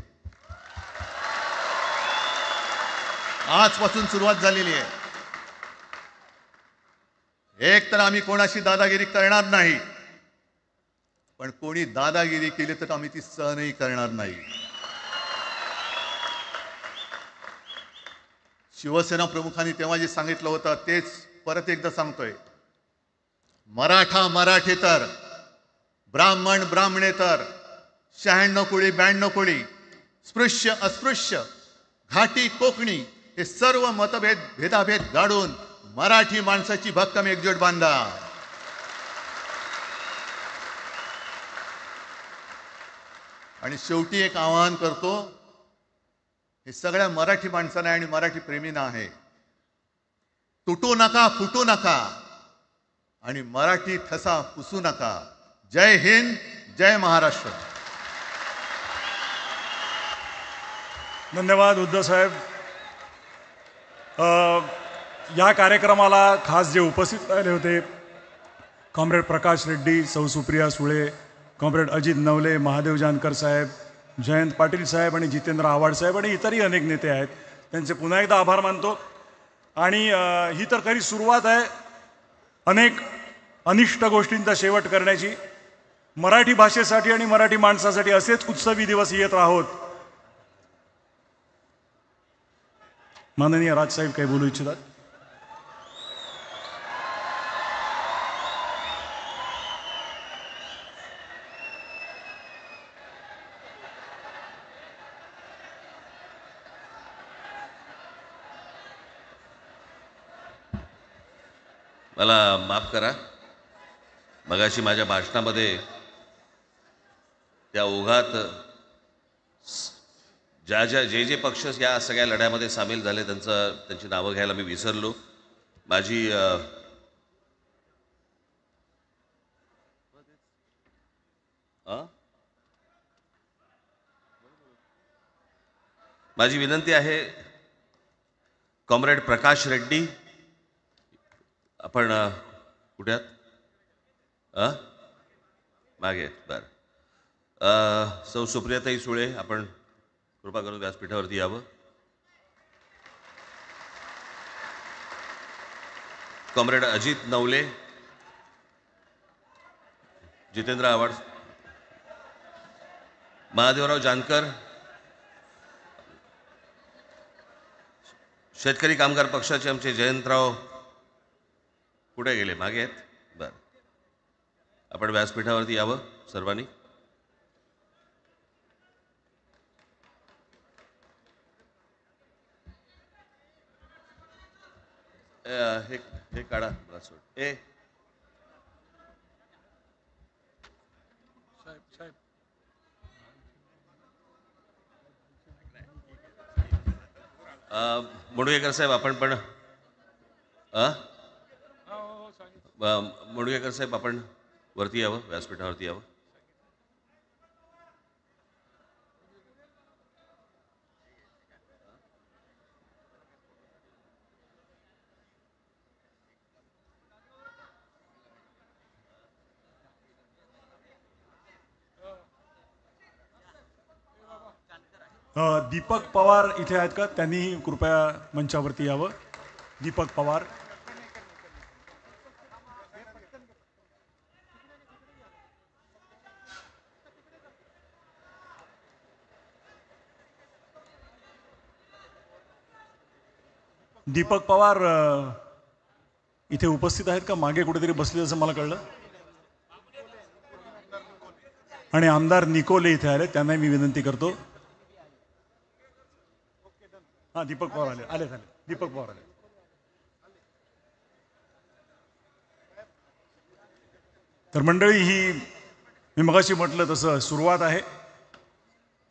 आजपासून सुरुवात झालेली आहे. एक तर आम्ही कोणाशी दादागिरी करणार नाही, पण कोणी दादागिरी केली तर आम्ही ती सहनही करणार नाही. शिवसेना प्रमुखांनी तेव्हा जे सांगितलं होतं तेच परत एकदा सांगतोय. मराठा मराठेतर, ब्राह्मण ब्राह्मणेतर, 96 कोळी 92 कोळी, स्पृश्य अस्पृश्य, घाटी कोकणी, हे सर्व भेदाभेद गाडून मराठी माणसाची भक्कम एकजूट बांधा. आणि शेवटी एक आवाहन करतो, हे सगळ्या मराठी माणसांना आणि मराठी प्रेमींना आहे, तुटू नका, फुटू नका आणि मराठी ठसा पुसू नका. जय हिंद, जय महाराष्ट्र. धन्यवाद उद्धव साहेब. या कार्यक्रमाला खास जे उपस्थित राहिले होते, कॉम्रेड प्रकाश रेड्डी, सौ सुप्रिया सुळे, कॉम्रेड अजित नवले, महादेव जानकर साहेब, जयंत पाटील साहेब आणि जितेंद्र आव्हाड साहेब आणि इतरही अनेक नेते आहेत, त्यांचे पुन्हा एकदा आभार मानतो. आणि ही तर खरी सुरुवात आहे अनेक अनिष्ट गोष्टींचा शेवट करण्याची. मराठी भाषेसाठी आणि मराठी माणसासाठी असेच उत्सवी दिवस येत राहोत. माननीय राजसाहेब काही बोलू इच्छितात? मला माफ करा, मगाशी माझ्या भाषणामध्ये त्या ओघात जे पक्ष या सगळ्या लढ्यामध्ये सामील झाले त्यांची नावं घ्यायला मी विसरलो. माझी विनंती आहे, कॉम्रेड प्रकाश रेड्डी, आपण कुठे आहात? मागे. बरं. सौ सुप्रियाताई सुळे, आपण कृपा करून व्यासपीठावरती यावं. कॉम्रेड अजित नवले, जितेंद्र आव्हाड, महादेवराव जानकर, शेतकरी कामगार पक्षाचे आमचे जयंतराव कुठे गेले? मागे आहेत. बरं, आपण व्यासपीठावरती यावं सर्वांनी. हे काढा मला सोड. मुडगेकर साहेब, आपण पण मुडगेकर साहेब, आपण वरती यावं, व्यासपीठावरती यावं. दीपक पवार इथे आहेत का? त्यांनीही कृपया मंचावरती यावं. दीपक पवार. दीपक पवार इथे उपस्थित आहेत का? मागे कुठेतरी बसले असं मला कळलं. आणि आमदार निकोले इथे आले, त्यांनाही मी विनंती करतो. हा, दीपक पवार आले. दीपक पवार आले. तर मंडळी, ही मी मगाशी म्हटलं तसं सुरुवात आहे.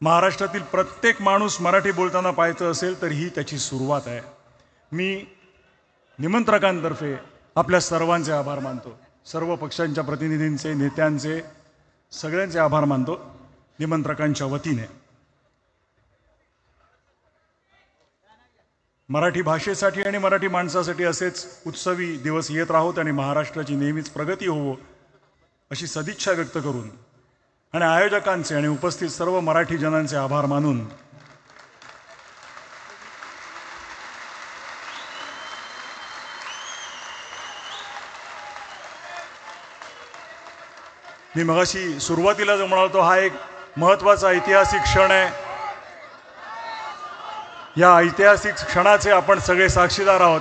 महाराष्ट्रातील प्रत्येक माणूस मराठी बोलताना पाहायचं असेल तर ही त्याची सुरुवात आहे. मी निमंत्रकांतर्फे आपल्या सर्वांचे आभार मानतो. सर्व पक्षांच्या प्रतिनिधींचे, नेत्यांचे, सगळ्यांचे आभार मानतो निमंत्रकांच्या वतीने. मराठी भाषेसाठी आणि मराठी माणसासाठी असेच उत्सवी दिवस येत राहोत आणि महाराष्ट्राची नेहमीच प्रगती होवो अशी सदिच्छा व्यक्त करून आणि आयोजकांचे आणि उपस्थित सर्व मराठी जनांचे आभार मानून मी मगाशी सुरुवातीला जो म्हणालो हा एक महत्त्वाचा ऐतिहासिक क्षण आहे. या ऐतिहासिक क्षणाचे आपण सगळे साक्षीदार आहोत.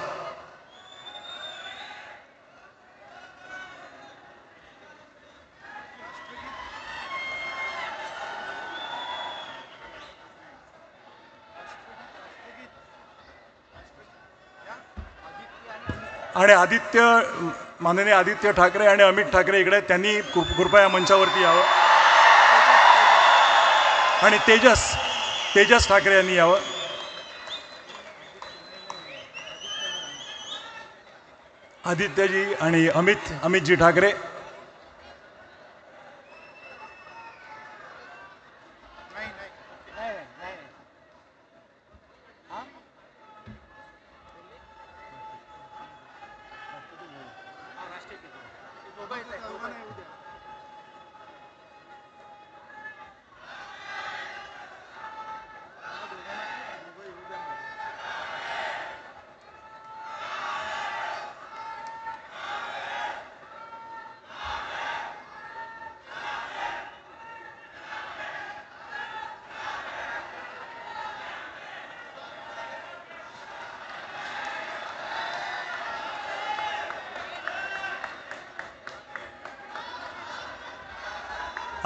आणि माननीय आदित्य ठाकरे आणि अमित ठाकरे इकडे, त्यांनी कृपया मंचावरती यावं. आणि तेजस ठाकरे यांनी यावं. आदित्यजी आणि अमितजी ठाकरे.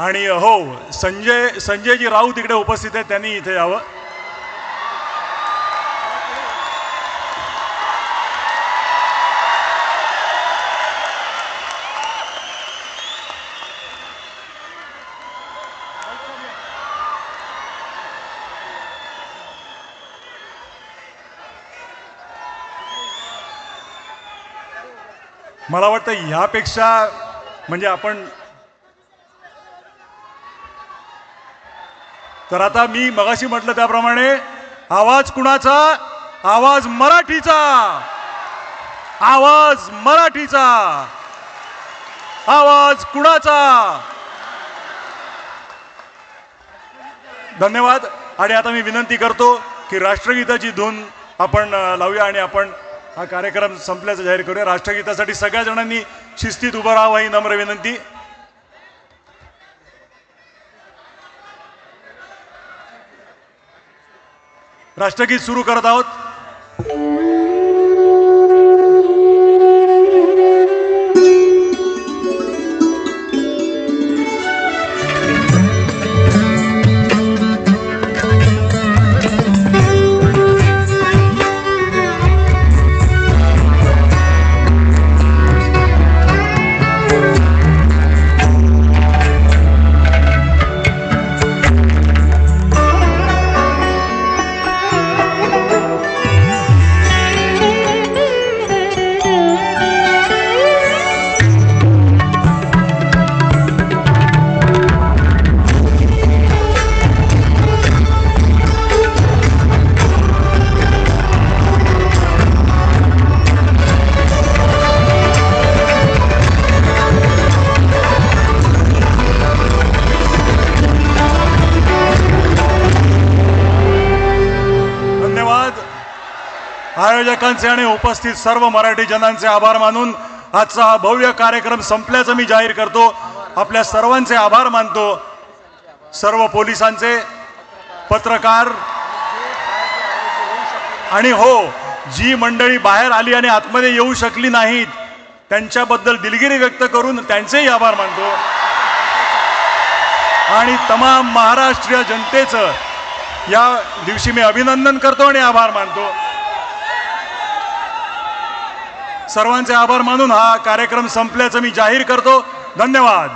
आणि हो, संजयजी राऊत इकडे उपस्थित आहेत, त्यांनी इथे यावं. मला वाटतं ह्यापेक्षा म्हणजे आपण तर आता मी मगाशी म्हटलं त्याप्रमाणे आवाज कुणाचा? आवाज मराठीचा. आवाज मराठीचा. आवाज कुणाचा? धन्यवाद. आणि आता मी विनंती करतो की राष्ट्रगीताची धून आपण लावूया आणि आपण हा कार्यक्रम संपल्याचं जाहीर करूया. राष्ट्रगीतासाठी सगळ्या जणांनी शिस्तीत उभं राहावं ही नम्र विनंती. राष्ट्रगीत सुरू करत आहोत. आयोजकांचे आणि उपस्थित सर्व मराठी जनांचे आभार मानून आजचा हा भव्य कार्यक्रम संपल्याचं मी जाहीर करतो. आपल्या सर्वांचे आभार मानतो. सर्व पोलिसांचे, पत्रकार आणि हो, जी मंडळी बाहेर आली आणि आतमध्ये येऊ शकली नाहीत त्यांच्याबद्दल दिलगिरी व्यक्त करून त्यांचेही आभार मानतो. आणि तमाम महाराष्ट्रीय जनतेचं या दिवशी मी अभिनंदन करतो आणि आभार मानतो. सर्वांचे आभार मानून हा कार्यक्रम संपल्याचं मी जाहीर करतो. धन्यवाद.